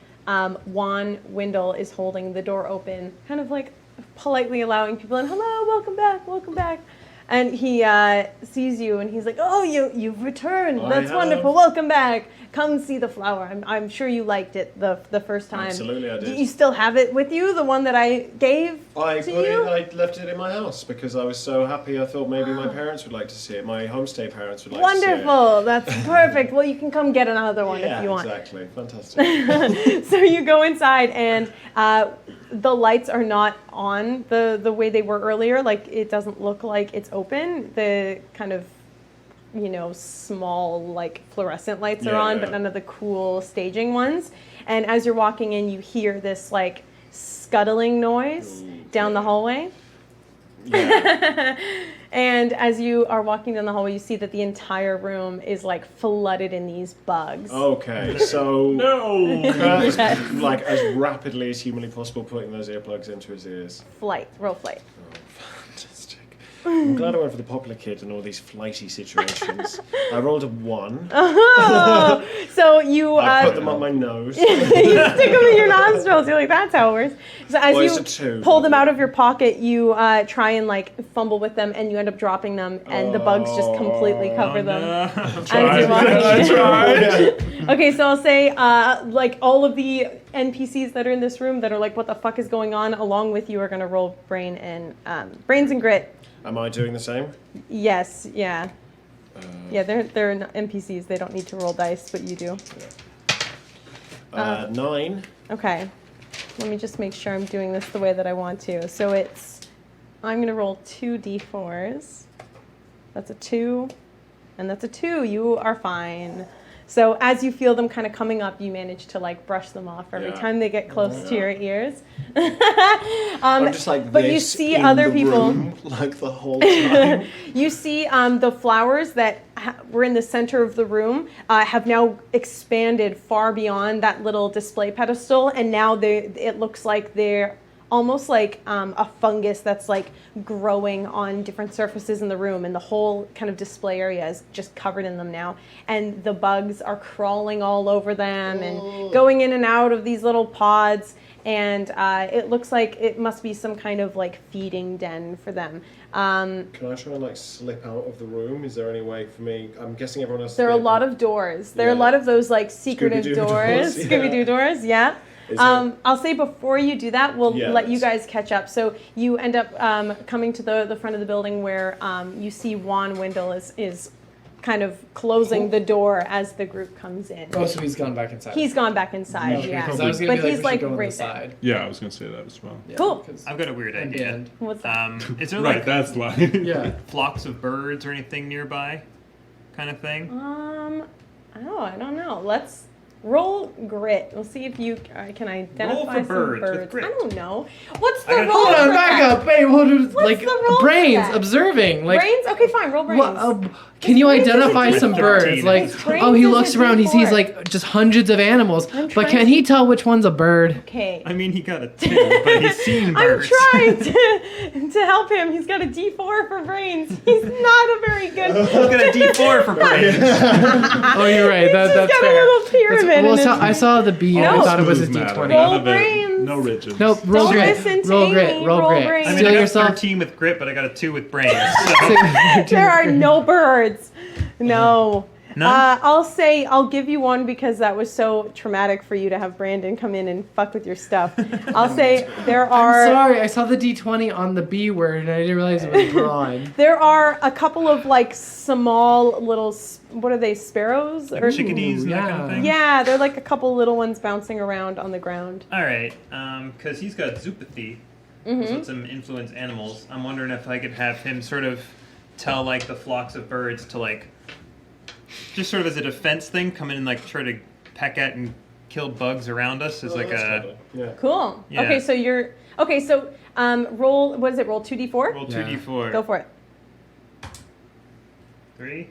Juan Windle is holding the door open, kind of like politely allowing people in. Hello, welcome back, welcome back. And he sees you, and he's like, "Oh, you've returned. I That's have. wonderful. Welcome back. Come see the flower. I'm sure you liked it the first time. Absolutely, I Do did. you still have it with you, the one that I gave I to put you? it. I left it in my house because I was so happy. I thought maybe my parents would like to see it. My homestay parents would like Wonderful. That's perfect. Well, you can come get another one to see it. if you want. Exactly. Fantastic. So you go inside, and the lights are not on the way they were earlier. Like, it doesn't look like it's open. The kind of, small, like, fluorescent lights are Yeah, on, yeah. but none of the cool staging ones. And as you're walking in, you hear this, like, scuttling noise down the hallway. Yeah. And as you are walking down the hallway, you see that the entire room is, like, flooded in these bugs. Okay. So No. Kurt's, Yes. like as rapidly as humanly possible, putting those earplugs into his ears. Flight. Roll flight. Fantastic. I'm glad I went for the popular kid in all these flighty situations. I rolled a 1. Oh, so you I put them on my nose. you stick them in your nostrils. You're like, that's how it works. So as Well, it's you a 2. pull them out of your pocket, you try and like fumble with them, and you end up dropping them, and the bugs just completely cover them. As you're walking. tried. Okay, so I'll say like all of the NPCs that are in this room that are like, what the fuck is going on, along with you are gonna roll brains and grit. Am I doing the same? Yes, yeah. Yeah, they're NPCs. They don't need to roll dice, but you do. 9. Okay. Let me just make sure I'm doing this the way that I want to. So I'm going to roll 2 d4s. That's a 2, and that's a 2. You are fine. So as you feel them kind of coming up, you manage to like brush them off every Yeah. time they get close to your ears. I'm just like but this you see in other the people. room, like the whole time. You see the flowers that were in the center of the room have now expanded far beyond that little display pedestal, and now it looks like they're almost like a fungus that's like growing on different surfaces in the room, and the whole kind of display area is just covered in them now, and the bugs are crawling all over them and going in and out of these little pods, and it looks like it must be some kind of like feeding den for them. Can I try and like slip out of the room? Is there any way for me? I'm guessing everyone else. There are a lot of doors. There are a Yeah. lot of those like secretive Scooby-Doo doors. doors, yeah. Scooby-Doo doors, yeah. Is I'll say before you do that, we'll Yeah, let you let's- guys catch up. So you end up coming to the front of the building where you see Juan Windle is kind of closing the door as the group comes in. Oh, so he's gone back inside. He's gone back inside, Okay, yeah. 'cause I was gonna But be he's we like should go on right the there. side. Yeah, I was going to say that as well. Yeah, Cool. 'cause I've got a weird I'm idea. banned. What's that? Is there Right, like that's like. Yeah. flocks of birds or anything nearby, kind of thing? I don't know. Let's roll grit. We'll see if you can identify for some birds with birds. grit. I don't know. What's the I roll got- Hold on, for back that? up. Wait, hold on. Like the roll for brains, that? observing. Like Brains? Okay, fine. Roll brains. can you brains is a identify some D13. birds? Like, His brains oh, he is a looks around. He sees D4. like just hundreds of animals, I'm but trying can to- he tell which one's a bird? Okay. I mean, he got a 2, but he's seen I'm birds. trying to help him. He's got a D4 for brains. He's not a very good. He's got a D4 for brains. Oh, you're right. That's got fair. a little pyramid. Well, in so his- I saw the B and No. I thought it was a Smooth matter. D20. Roll None of it- brains. No ridges. Nope, roll Don't grit. listen to Roll Amy. grit. Roll Roll grit. brains. I mean, Steal I got yourself. 13 with grit, but I got a 2 with brains. So. There are no birds. No. None? I'll give you one because that was so traumatic for you to have Brandon come in and fuck with your stuff. I'll say there are. I'm sorry, I saw the D20 on the B word and I didn't realize it was broad. There are a couple of like small little, what are they, sparrows? Like Or- chickadees and that kind of yeah. thing? Yeah, they're like a couple little ones bouncing around on the ground. Alright, because he's got zoopathy, so it's some influence animals. I'm wondering if I could have him sort of tell like the flocks of birds to like, just sort of as a defense thing, come in and like try to peck at and kill bugs around us as like a Yeah. Cool. Yeah. Okay, so roll, what is it, roll 2d4? roll Yeah. 2d4. Go for it. 3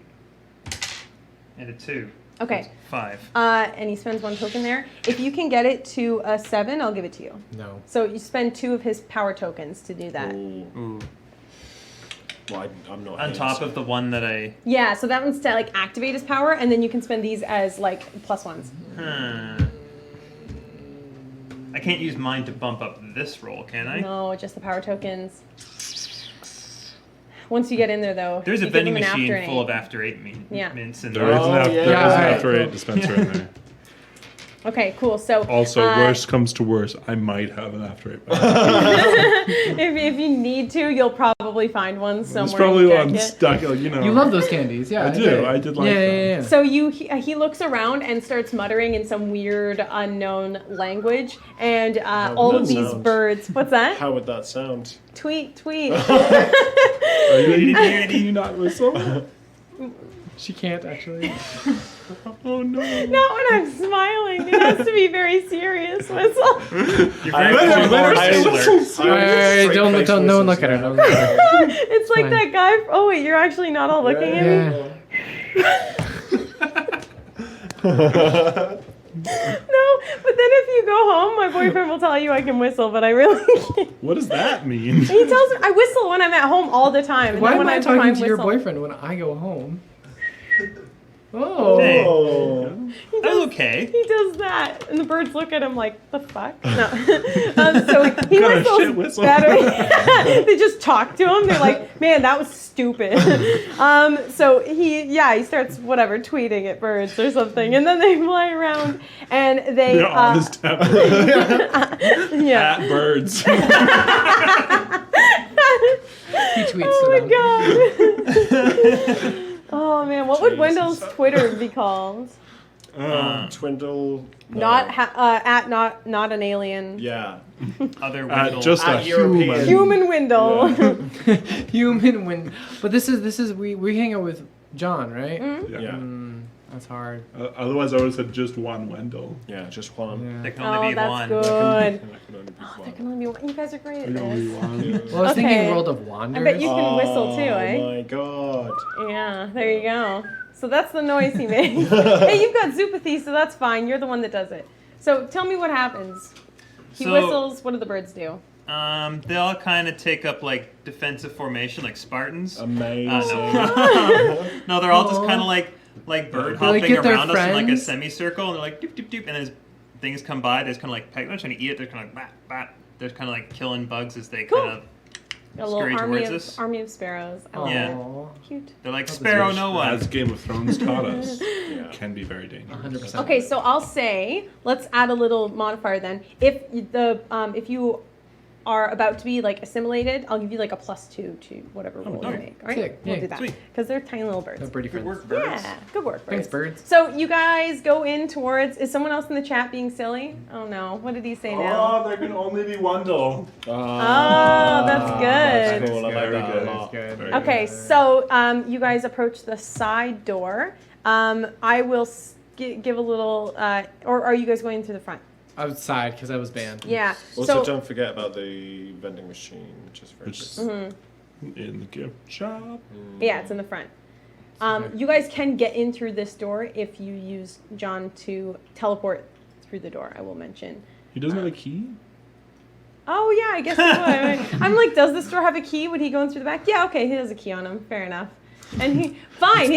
and a 2. Okay. 5. And he spends 1 token there. If you can get it to a 7, I'll give it to you. No. So you spend 2 of his power tokens to do that. Ooh. Well, I'm not On here, top so- of the one that I. Yeah, so that one's to like activate his power, and then you can spend these as like +1s. I can't use mine to bump up this roll, can I? No, just the power tokens. Once you get in there, though, There's a you give vending him an machine after full of eight. after 8 Yeah. mints in There there. is an after, yeah. there is an Yeah. after 8 dispenser in there. Okay, cool. So Also, worst comes to worst, I might have an after 8. if you need to, you'll probably find one somewhere. There's probably in the one jacket. stuck, you know. You love those candies, yeah. I do. bet. I did like yeah, them. Yeah, yeah. So he looks around and starts muttering in some weird unknown language, and all would of that these sound? birds. What's that? How would that sound? Tweet. Are you, do you not whistle? She can't actually. Oh no. Not when I'm smiling. It has to be very serious whistle. You're very All right, don't no one look at her. No one look at her. It's like fine. that guy. Oh wait, you're actually not all looking at me. Yeah. No, but then if you go home, my boyfriend will tell you I can whistle, but I really can't. What does that mean? He tells me I whistle when I'm at home all the time. and Why then am when I I'm talking trying to your whistle- boyfriend when I go home? Oh. Hey. Oh. He That was does, okay. he does that, and the birds look at him like, "The fuck?" No. So he What kind of whistles shit whistle? better. They just talk to him. They're like, "Man, that was stupid." So he starts whatever tweeting at birds or something, and then they fly around and they They're honest at yeah. birds. He tweets Oh to them. my god. Oh man, what would Wendell's Twitter be called? Twindle. No. Not an alien. Yeah. Other Wendell. Just a At European. human. Human Wendell. Human win. But this is we hang out with John, right? Mm-hmm. Yeah. That's hard. Otherwise, I would have said just one Wendell. Yeah, just one. Yeah. There can Oh, only be that's one. good. That could only be There one. can only be one. You guys are great at There's only this. one. Well, I was Okay. thinking World of Wonders. I bet you can whistle too, eh? Oh my god. Yeah, there you go. So that's the noise he makes. Hey, you've got zoopathy, so that's fine. You're the one that does it. So tell me what happens. He So- whistles. What do the birds do? They all kind of take up like defensive formation, like Spartans. Amazing. No, they're all just Aw. kind of like bird They, like, hopping get their around us in like a friends. semicircle, and they're like doop doop doop, and as things come by, they're just kind of like peck. They're not trying to eat it. They're kind of like bat bat. They're kind of like killing bugs as they Cool. kind of. A little Scurry army towards of us? army of sparrows. I love Yeah. it. Aw. Cute. They're like sparrow, no one. As Game of Thrones taught us, Yeah. can be very dangerous. 100%. Okay, so I'll say let's add a little modifier then. If are about to be like assimilated, I'll give you like a +2 to whatever roll you okay. make. All right, Sick. we'll Yeah, do that sweet. because they're tiny little birds. No birdie Good friends. work, birds. Yeah, good work, birds. Thanks, birds. So you guys go in towards. Is someone else in the chat being silly? Oh no, what did he say now? Oh, there can only be one door. Oh, that's good. That's cool. I like Very that good. a lot. Good. Very Okay, so you guys approach the side door. I will give a little, or are you guys going through the front? Outside, because I was banned. Yeah. Also, so don't forget about the vending machine, which is very It's good. in the gift shop. yeah, it's in the front. You guys can get in through this door if you use John to teleport through the door. I will mention. He doesn't have a key? Oh yeah, I guess he would. I'm like, does this door have a key? Would he go in through the back? Yeah, okay, he has a key on him. Fair enough. And he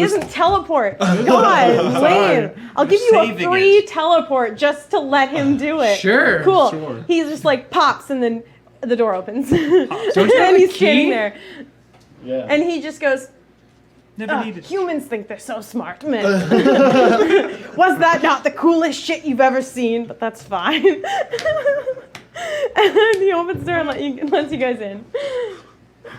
doesn't teleport. God, lame. I'll give you a Saving free teleport just to let him do it. Sure. Cool. Sure. He just like pops and then the door opens. Don't you have and a he's key? standing there. Yeah. And he just goes, Never needed. humans think they're so smart, man. Was that not the coolest shit you've ever seen? But that's fine. And then he opens the door and lets you guys in.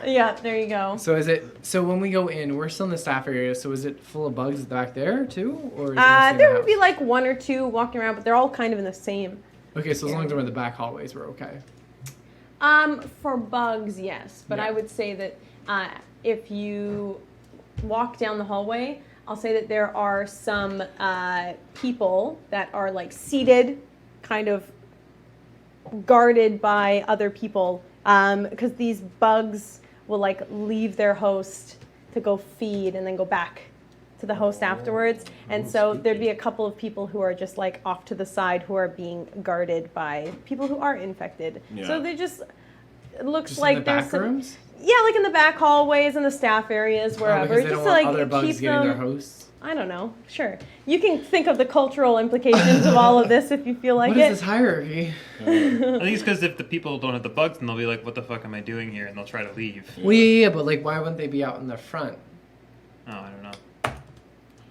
Yeah, there you go. So when we go in, we're still in the staff area, so is it full of bugs back there too? Or is it mostly in the There would be house? like one or two walking around, but they're all kind of in the same. Okay, so as long as we're in the back hallways, we're okay. For bugs, yes, but Yeah. I would say that if you walk down the hallway, I'll say that there are some people that are like seated, kind of guarded by other people, because these bugs will like leave their host to go feed and then go back to the host afterwards. And so there'd be a couple of people who are just like off to the side who are being guarded by people who are infected. Yeah. So they just, it looks Just like in the there's back some, rooms? yeah, like in the back hallways and the staff areas, wherever. Because they just don't to want like other bugs keep getting them, their hosts. I don't know. Sure. You can think of the cultural implications of all of this if you feel like What it. is this hierarchy? I think it's because if the people don't have the bugs, then they'll be like, "What the fuck am I doing here?" and they'll try to leave. Well, yeah, but like, why wouldn't they be out in the front? Oh, I don't know.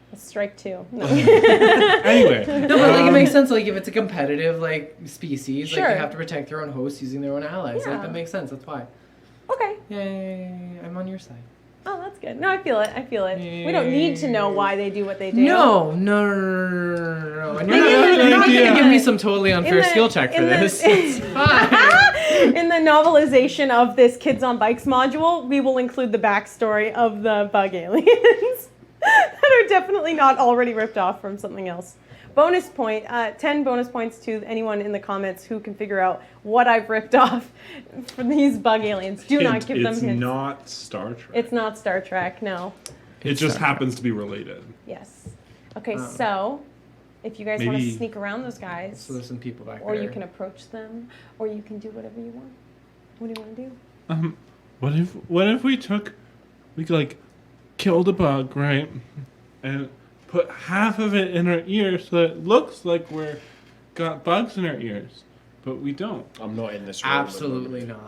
That's strike two. No. Anyway. No, but like it makes sense. Like if it's a competitive like species, Sure. like they have to protect their own hosts using their own allies. Yeah. Like that makes sense. That's why. Okay. Yeah, I'm on your side. Oh, that's good. No, I feel it. I feel it. We don't need to know why they do what they do. No. And Like, you're not in gonna the- give me some totally unfair in the- skill check for in the- this. It's fine. In the novelization of this Kids on Bikes module, we will include the backstory of the bug aliens that are definitely not already ripped off from something else. Bonus point, 10 bonus points to anyone in the comments who can figure out what I've ripped off from these bug aliens. Do not give them It's hints. not Star Trek. It's not Star Trek, no. It just happens to be related. Yes. Okay, so if you guys want to maybe- sneak around those guys, So there's some people back or there. you can approach them, or you can do whatever you want. What do you want to do? What if we like killed a bug, right? And put half of it in our ears so it looks like we're got bugs in our ears, but we don't. I'm not in this room. at the Absolutely moment.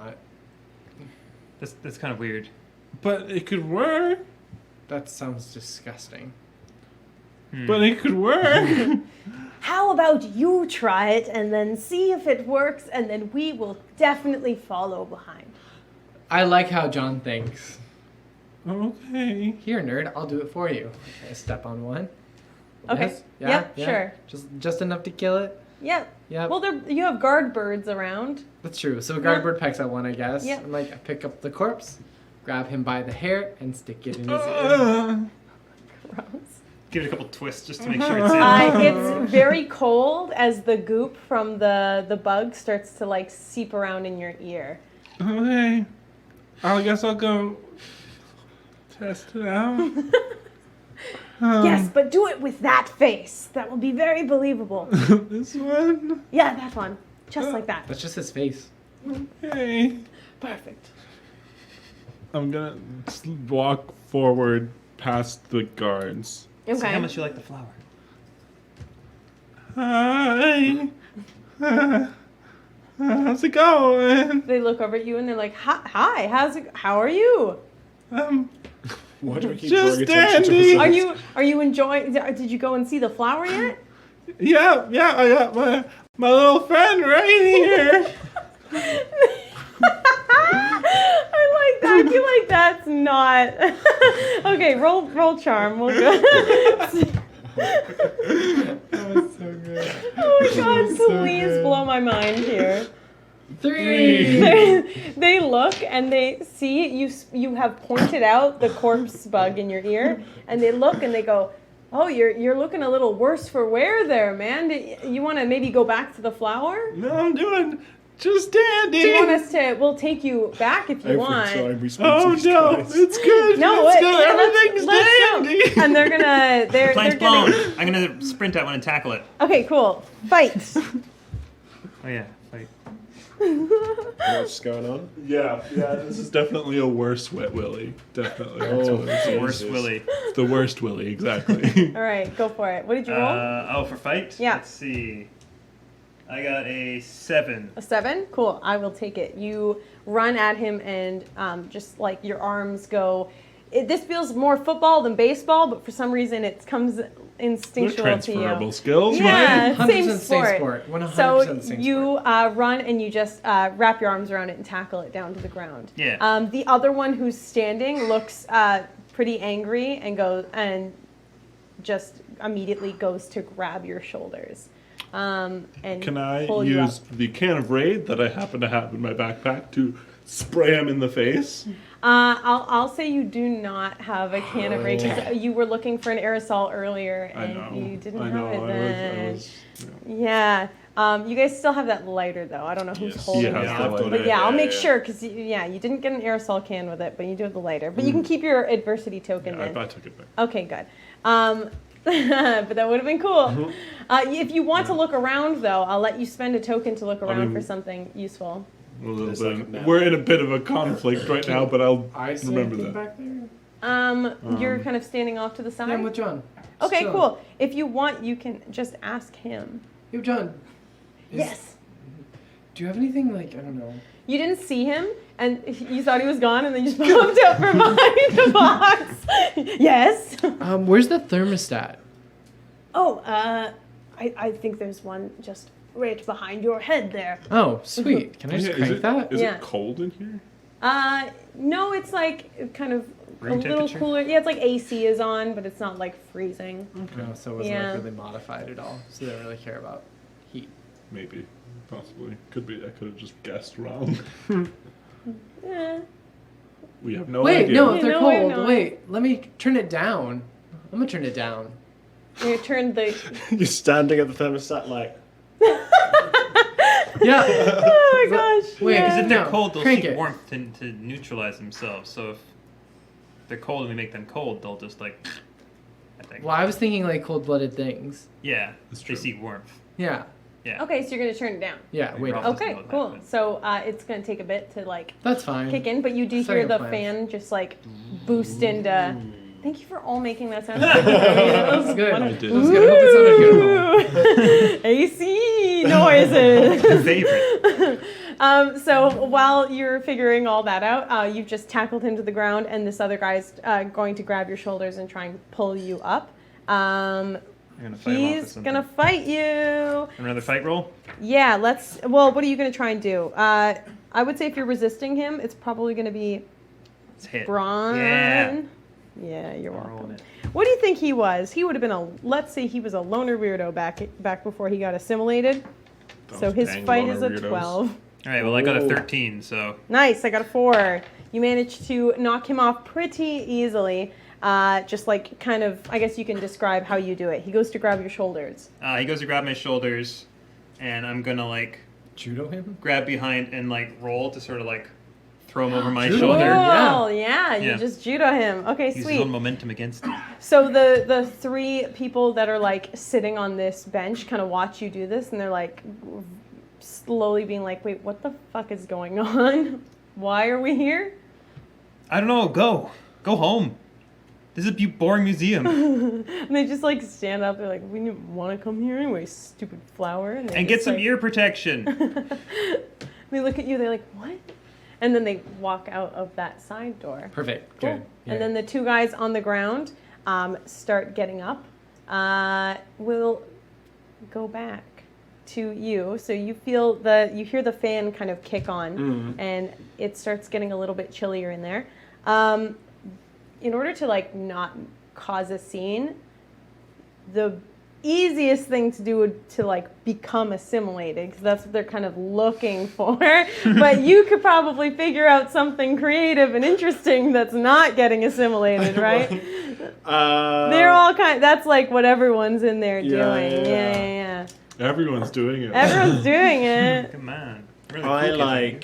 not. That's kind of weird. But it could work. That sounds disgusting. But it could work. How about you try it and then see if it works, and then we will definitely follow behind. I like how John thinks. Okay. Here, nerd, I'll do it for you. I step on one. Okay. Yes? Yeah, Yep, yeah. sure. Just enough to kill it. Yep. Yep. Well, you have guard birds around. That's true. So a guard bird pecks at one, I guess. Yep. And like I pick up the corpse, grab him by the hair, and stick it in his ear. Gross. Give it a couple twists just to make sure it's in. It's very cold as the goop from the bug starts to like seep around in your ear. Okay. I guess I'll go test it out. Yes, but do it with that face. That will be very believable. This one. Yeah, that one. Just like that. That's just his face. Okay. Perfect. I'm gonna walk forward past the guards. Okay. Say how much you like the flower. Hi. How's it going? They look over at you and they're like, "Hi, how are you? Why do I keep Just drawing attention to standing. myself? Are you enjoying? Did you go and see the flower yet?" Yeah, I got my little friend right here. That's not. Okay, roll charm. We'll go. That was so good. Oh my god, so please good. blow my mind here. 3. They look and they see you have pointed out the corpse bug in your ear, and they look and they go, "Oh, you're looking a little worse for wear there, man. You want to maybe go back to the flower? No, I'm doing just dandy. Do you want us to? We'll take you back if you want." Oh no, it's good. No, it's it- good. yeah, Everything's let's go. dandy. And they're Plane's gonna. blown. I'm gonna sprint at one and tackle it. Okay, cool. Fight. Oh yeah, fight. What's going on? Yeah, this is definitely a worse Wet Willy. Definitely. Oh, Worst Jesus. Willy. It's the worst Willy, exactly. All right, go for it. What did you roll? For fight? Yeah. Let's see. I got a 7. A 7? Cool. I will take it. You run at him and just like your arms go. This feels more football than baseball, but for some reason it comes They're instinctual to you. transferable skills, right? Yeah, 100% same same sport. sport. 100% So same you run and you just wrap your arms around it and tackle it down to the ground. Yeah. The other one who's standing looks pretty angry and goes and just immediately goes to grab your shoulders. And Can I pull you use up. the can of Raid that I happen to have in my backpack to spray him in the face? I'll say you do not have a can of Raid because you were looking for an aerosol earlier I and know. you didn't I have know. it I then. was, yeah. Yeah. You guys still have that lighter though. I don't know who's Yes. holding Yeah, it. the lighter. But yeah, I'll make Yeah. sure because you didn't get an aerosol can with it, but you do have the lighter. But you can keep your adversity token Yeah, then. I took it back. Okay, good. But that would have been cool. If you want to look around though, I'll let you spend a token to look around mean- for something useful. A little There's like a bit. nap. We're in a bit of a conflict right now, but I'll I see remember anything that. back there? You're kind of standing off to the side. Yeah, I'm with John. Okay, Still. cool. If you want, you can just ask him. Yo, John. Yes. Do you have anything like, I don't know? You didn't see him, and you thought he was gone, and then you just popped up from behind the box. Yes. Where's the thermostat? Oh, I think there's one just right behind your head there. Oh, sweet. Can I just Yeah, crank that? Is Yeah. it cold in here? No, it's like kind of Room a little temperature? cooler. Yeah, it's like AC is on, but it's not like freezing. No, so it wasn't Yeah. like really modified at all. So they don't really care about heat. Maybe. Possibly. Could be. I could have just guessed wrong. Eh. We have no Wait, idea. no, if Yeah, they're no, we're cold, not. wait, let me turn it down. I'm gonna turn it down. You turned the. You're standing at the thermostat like. Yeah. Oh my gosh. Wait, yeah. Because if they're No, cold, they'll crank seek it. warmth to neutralize themselves. So if they're cold and we make them cold, they'll just like. I think. Well, I was thinking like cold-blooded things. Yeah, That's they true. seek warmth. Yeah. Yeah. Okay, so you're gonna turn it down. Yeah, wait. Rough. Okay, know that, cool. but- So it's gonna take a bit to like That's fine. kick in, but you do hear Second the plans. fan just like boost into. Thank you for all making that sound. That was good. wonderful. I did. That was good. I hope it sounded good. Ooh. AC noises. Favorite. So while you're figuring all that out, you've just tackled him to the ground, and this other guy's going to grab your shoulders and try and pull you up. I'm gonna fight him off with He's something. gonna fight you. Another fight roll? Yeah, let's. Well, what are you gonna try and do? I would say if you're resisting him, it's probably gonna be Let's hit. Braun. Yeah. Yeah, you're I'm welcome. rolling it. What do you think he was? He would have been a. Let's say he was a loner weirdo back before he got assimilated. So Those his dang fight loner is a weirdos. 12. All right. Well, I got a Ooh. 13. So Nice, I got a 4. You managed to knock him off pretty easily. Just like kind of, I guess you can describe how you do it. He goes to grab your shoulders. he goes to grab my shoulders, and I'm gonna like Judo him? grab behind and like roll to sort of like throw him over my Judo shoulder. him? Cool, yeah, you Yeah. just judo him. Okay, Use his sweet. own momentum against me. So the 3 people that are like sitting on this bench kind of watch you do this, and they're like slowly being like, "Wait, what the fuck is going on? Why are we here?" I don't know. Go home. This is a boring museum. And they just like stand up. They're like, "We didn't want to come here anyway, stupid flower." And, they And get just, some like- ear protection. They look at you. They're like, "What?" And then they walk out of that side door. Perfect. Cool. Good. Yeah. And then the 2 guys on the ground start getting up. We'll go back to you. So you hear the fan kind of kick on, and it starts getting a little bit chillier in there. In order to like not cause a scene, the easiest thing to do would to like become assimilated, because that's what they're kind of looking for. But you could probably figure out something creative and interesting that's not getting assimilated, right? They're all that's like what everyone's in there doing. Yeah. Everyone's doing it. Everyone's doing it. Come on. Really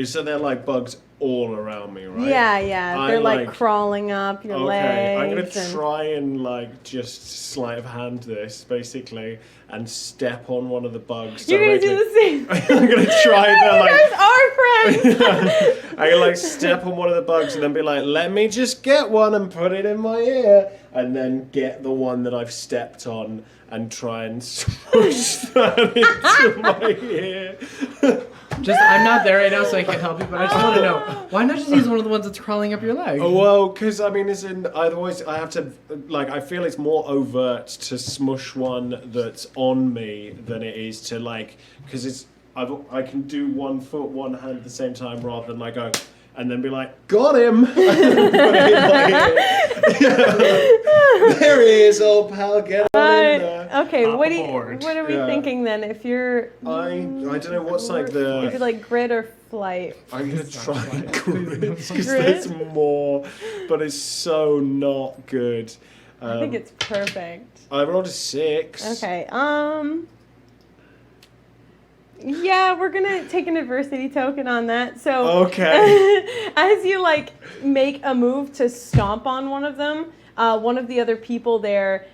so they're like bugs all around me, right? Yeah. They're like crawling up your legs. I'm gonna try and like just sleight of hand this basically and step on one of the bugs. You're gonna do the same. I'm gonna try that. You guys are friends. I can like step on one of the bugs and then be like, let me just get one and put it in my ear, and then get the one that I've stepped on and try and smush that into my ear. I'm not there right now, so I can't help you, but I just want to know, why not just use one of the ones that's crawling up your leg? Oh, well, because I mean, otherwise I have to, like, I feel it's more overt to smush one that's on me than it is to, like, because I can do 1 foot, 1 hand at the same time rather than like go and then be like, got him! Put it in my ear. There he is, old pal, get on in there. Okay, Hop what aboard. are we thinking then? If you're... I don't know what's like If you're the... like grit or flight. I'm going to try and grit, because Grit? there's more, but it's so not good. I think it's perfect. I rolled a 6. Okay, yeah, we're gonna take an adversity token on that. So, Okay. as you like make a move to stomp on one of them, one of the other people there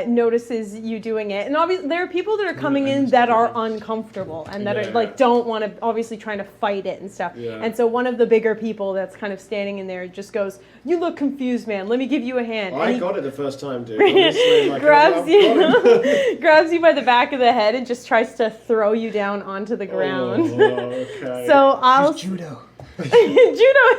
notices you doing it, and obviously there are people that are coming in that are uncomfortable and that are like don't want to, obviously trying to fight it and stuff. Yeah. And so one of the bigger people that's kind of standing in there just goes, "You look confused, man. Let me give you a hand." I got it the first time, dude. Honestly, like, grabs you, grabs you by the back of the head and just tries to throw you down onto the ground. Oh, okay. So I'll Judo. judo.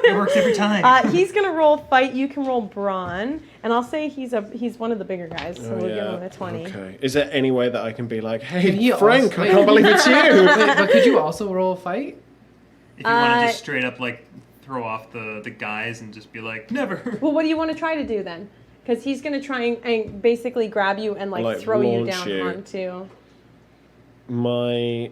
It works every time. He's gonna roll fight. You can roll brawn, and I'll say he's one of the bigger guys, so we'll give him a 20. Okay. Is there any way that I can be like, Can hey, he Frank, also- I can't believe it's you? Wait, but could you also roll fight? If you want to just straight up like throw off the guys and just be like, never. Well, what do you want to try to do then? Because he's gonna try and basically grab you and like throw you launch down you. onto. My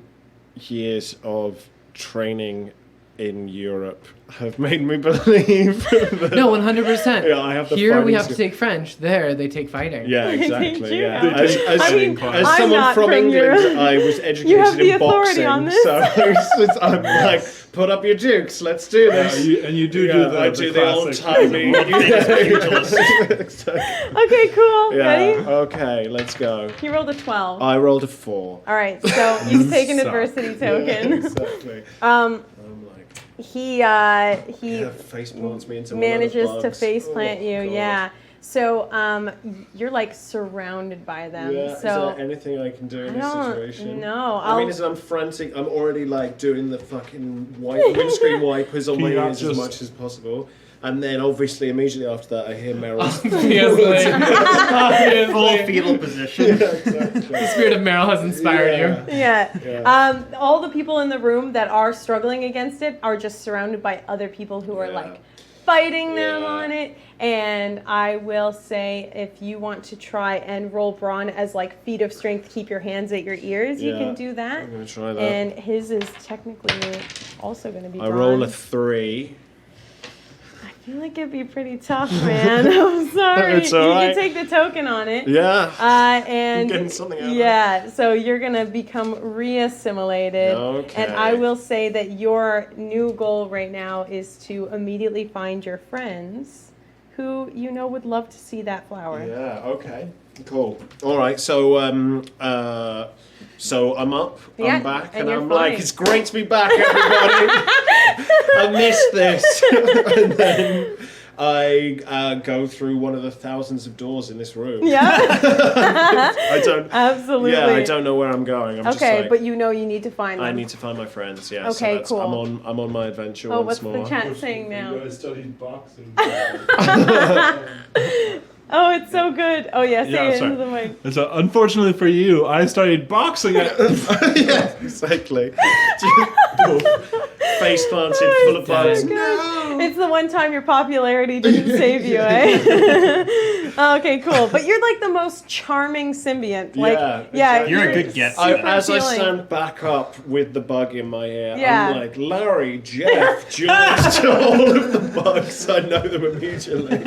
years of training in Europe have made me believe that... No, 100%. Yeah, I have the Here we fighting have to take French. There they take fighting. Yeah, They exactly. do. Yeah. They As, do. as, I mean, as I'm someone not from from England, Europe. I was You educated have the in authority boxing, on this. so I'm like, put up your dukes, let's do this. You do I the do the old classic- timey. Okay, cool. Yeah. Ready? Okay, let's go. He rolled a 12. I rolled a 4. All right, so you take an suck. adversity Yeah, token. exactly. Um, I'm like, he face plants me into manages one of to the bugs. face plant Oh, you. God. Yeah. So you're like surrounded by them. Yeah, So is there anything I can do in I this don't situation? know. I mean, I'm frantic. I'm already like doing the fucking windscreen wipers on Can my you not ears as just- much as possible. And then obviously immediately after that I hear Meryl's Full fetal position. The spirit of Meryl has inspired you. yeah. Yeah. All the people in the room that are struggling against it are just surrounded by other people who are Yeah. like fighting them Yeah. on it. And I will say, if you want to try and roll brawn as like feat of strength, keep your hands at your ears, you Yeah. can do that. I'm gonna try that. And his is technically also going to be I brawn. roll a 3. I feel like it'd be pretty tough, man. I'm sorry. It's all you right. can take the token on it. Yeah. And getting something out of it. yeah, so you're gonna become reassimilated. Okay. And I will say that your new goal right now is to immediately find your friends who you know would love to see that flower. Yeah, okay. Cool. All right, so so I'm up, Yeah, I'm back, and and you're I'm like, fine. it's great to be back, everybody. I missed this. And then I go through one of the thousands of doors in this room. Yeah, I don't. absolutely. Yeah, I don't know where I'm going. I'm just Okay, like, but you know you need to find them. I need to find my friends. Yeah. so Okay, that's, cool. I'm on my adventure Oh, once what's more. the chat saying now? I studied boxing. Oh, it's so good. Oh yeah, say Yeah, it sorry. into the mic. And so, unfortunately for you, I studied boxing at Yeah, exactly. Just, face face planted, full of bugs. No. It's the one time your popularity didn't save you, eh? Okay, cool. But you're like the most charming symbiont. Like, exactly. You're a good guest. As I appealing. stand back up with the bug in my ear, Yeah. I'm like, Larry, Jeff, George, to all of the bugs. I know them immediately.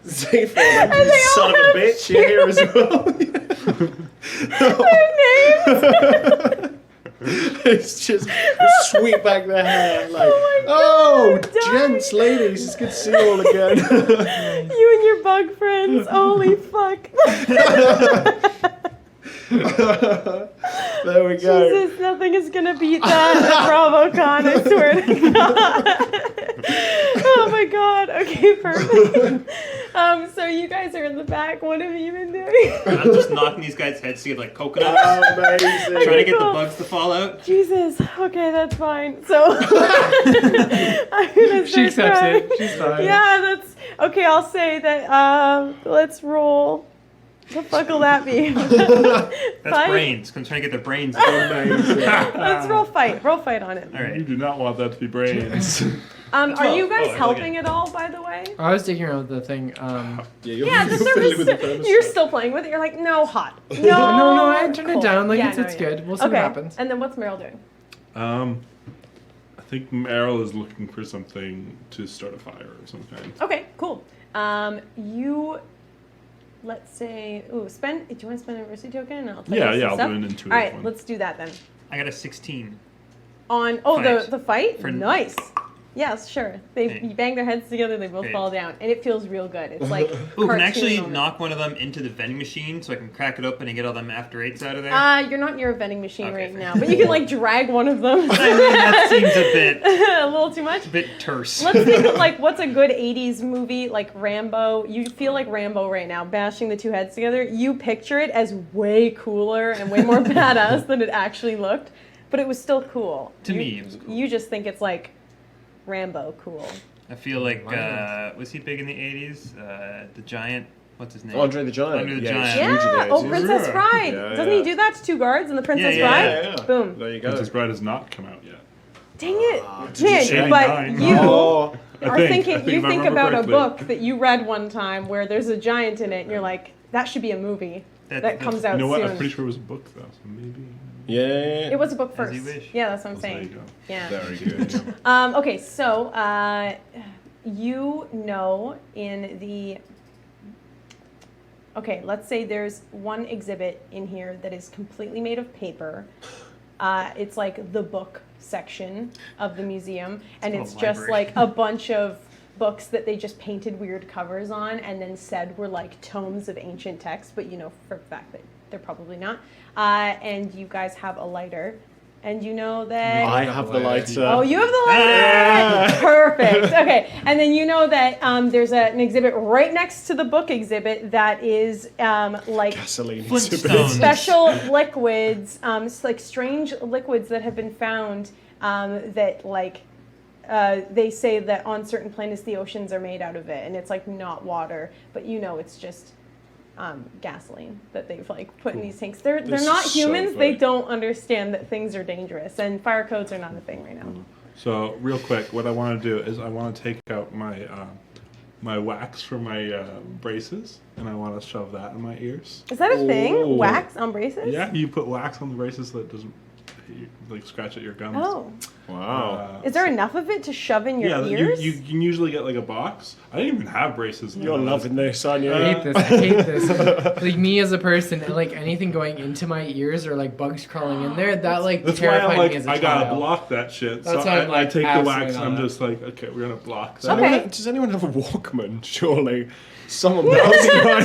Zaphod, And they all son of a have bitch, you're here as well. Their names. It's just sweep back their hair like, Oh my God, I'm dying. gents, ladies, it's good to see you all again. You and your bug friends. Holy fuck. There we go. Jesus, nothing is gonna beat that at BravoCon, I swear to God. Oh my God. Okay, perfect. So you guys are in the back. What have you been doing? I'm just knocking these guys' heads to get like coconuts. Amazing. Trying to get the cool. bugs to fall out. Jesus. Okay, that's fine. So I'm gonna She start accepts crying. it. She's fine. Yeah, that's okay. I'll say that. Let's roll. The fuck will that be? That's Fight? brains. I'm trying to get their brains. Amazing. Let's roll fight. Roll fight on it. All You right. do not want that to be brains. Are you guys Oh, helping at all, by the way? I was digging around with the thing. Yeah, you're, Yeah, the you're fiddling with the service. thermostat. You're still playing with it. You're like, no, hot. No, No, I turned cool. it down. Like, Yeah, it's no, yeah. good. We'll see what happens. And then what's Meryl doing? I think Meryl is looking for something to start a fire of some kind. Okay, cool. Let's say, do you want to spend an adversity token? And I'll tell Yeah, you yeah, some I'll stuff? do an intuitive All right, one. let's do that then. I got a 16. On Fight. the fight? For- Nice. Yes, sure. They Okay. you bang their heads together, they both Okay. fall down, and it feels real good. It's like Ooh, can I cartoon actually moment. knock one of them into the vending machine so I can crack it open and get all them after eights out of there? You're not near a vending machine Okay, right fair. now, but you can like drag one of them. I mean, that seems a little too much. a bit terse. Let's think of like what's a good 80s movie like Rambo. You feel like Rambo right now, bashing the two heads together. You picture it as way cooler and way more badass than it actually looked, but it was still cool. To me, it was cool. You just think it's like Rambo cool. I feel like, was he big in the 80s? The Giant, what's his name? Andre the Giant. Andre the yeah, Giant. he's huge in the Yeah. Oh, 80s. Princess Yeah. Bride. Yeah, Doesn't yeah. he do that to two guards in the Princess Yeah, Bride? Yeah, yeah. Boom. There you go. Princess Bride has not come out yet. Dang it, did you say man! But 89? you Oh, are I thinking. if You I think remember about a correctly. book that you read one time where there's a giant in it, and you're like, that should be a movie that comes out You know what? soon. I'm pretty sure it was a book though, so maybe. yeah. It was a book As first. you wish. Yeah, that's what I'm There you saying. go. Yeah. Very good. Okay, so you know in the. Okay, let's say there's one exhibit in here that is completely made of paper. It's like the book section of the museum, and It's it's a just library. like a bunch of books that they just painted weird covers on and then said were like tomes of ancient texts, but you know for a fact that they're probably not. And you guys have a lighter, and you know that. I have the lighter. Oh, you have the lighter. Ah. Perfect. Okay, and then you know that there's an exhibit right next to the book exhibit that is like Gasoline Flintstones. special liquids, it's like strange liquids that have been found that like they say that on certain planets the oceans are made out of it, and it's like not water, but you know it's just gasoline that they've like put in these tanks. They're This not is so humans. They funny. don't understand that things are dangerous, and fire codes are not a thing right now. So real quick, what I want to do is I want to take out my my wax from my braces, and I want to shove that in my ears. Is that a Oh. thing? Wax on braces? Yeah, you put wax on the braces so it doesn't like scratch at your gums. Oh. Wow. Is there enough of it to shove in your yeah, ears? you can usually get like a box. I didn't even have braces. You're loving this, aren't you? I hate this. I hate this. Like me as a person, like anything going into my ears or like bugs crawling in there, that like That's why I'm terrified like, me as a I gotta child. block that shit. That's so why I'm, I like, take the absolutely wax and not I'm that. just like, okay, we're gonna block Does that. Okay. does anyone have a Walkman? Surely. Someone That else.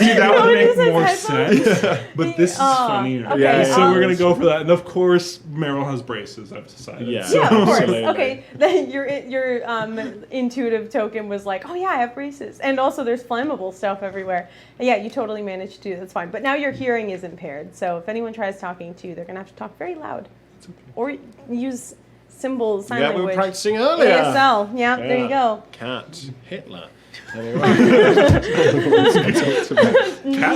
would No one make uses more headphones. sense. But this is Oh, funnier. okay, Yeah, So we're um, gonna go for that, and of course, Meryl has braces. I've decided. Yeah. So, Yeah, of course. Absolutely. Okay, then your intuitive token was like, oh yeah, I have braces, and also there's flammable stuff everywhere. Yeah, you totally managed to do. That's fine. But now your hearing is impaired, so if anyone tries talking to you, they're gonna have to talk very loud, or use symbols, sign Yeah, we were language. practicing earlier. ASL. Yeah, there you go. Cat. Hitler. Cat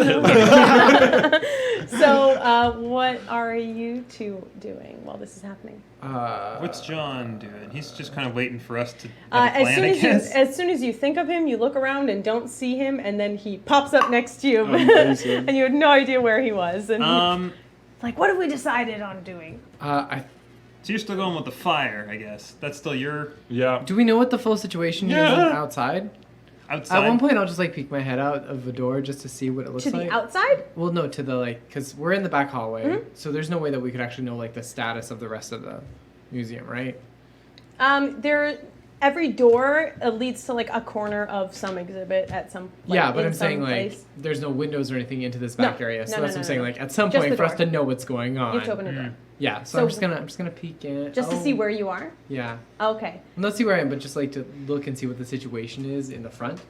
Hitler. So, what are you two doing while this is happening? What's John doing? He's just kind of waiting for us to have a As plan, soon I as guess. as soon as you think of him, you look around and don't see him, and then he pops up next to you, Amazing. and you had no idea where he was. And Um, like, what have we decided on doing? so you're still going with the fire, I guess. That's still your Yeah. Do we know what the full situation is Yeah. outside? outside. At one point, I'll just like peek my head out of the door just to see what it looks To like. the outside? Well, no, to the like, because we're in the back hallway, Mhm. so there's no way that we could actually know like the status of the rest of the museum, right? Every door leads to like a corner of some exhibit at some. Like, Yeah, but in I'm saying some like place. there's no windows or anything into this No. back area, so No, that's no, what I'm no, saying. no. Like at some Just point the for us door. to know what's going on. You have to open a door Yeah, so, So- I'm just gonna peek in just to see where you are. Yeah, Okay. not see where I am, but just like to look and see what the situation is in the front.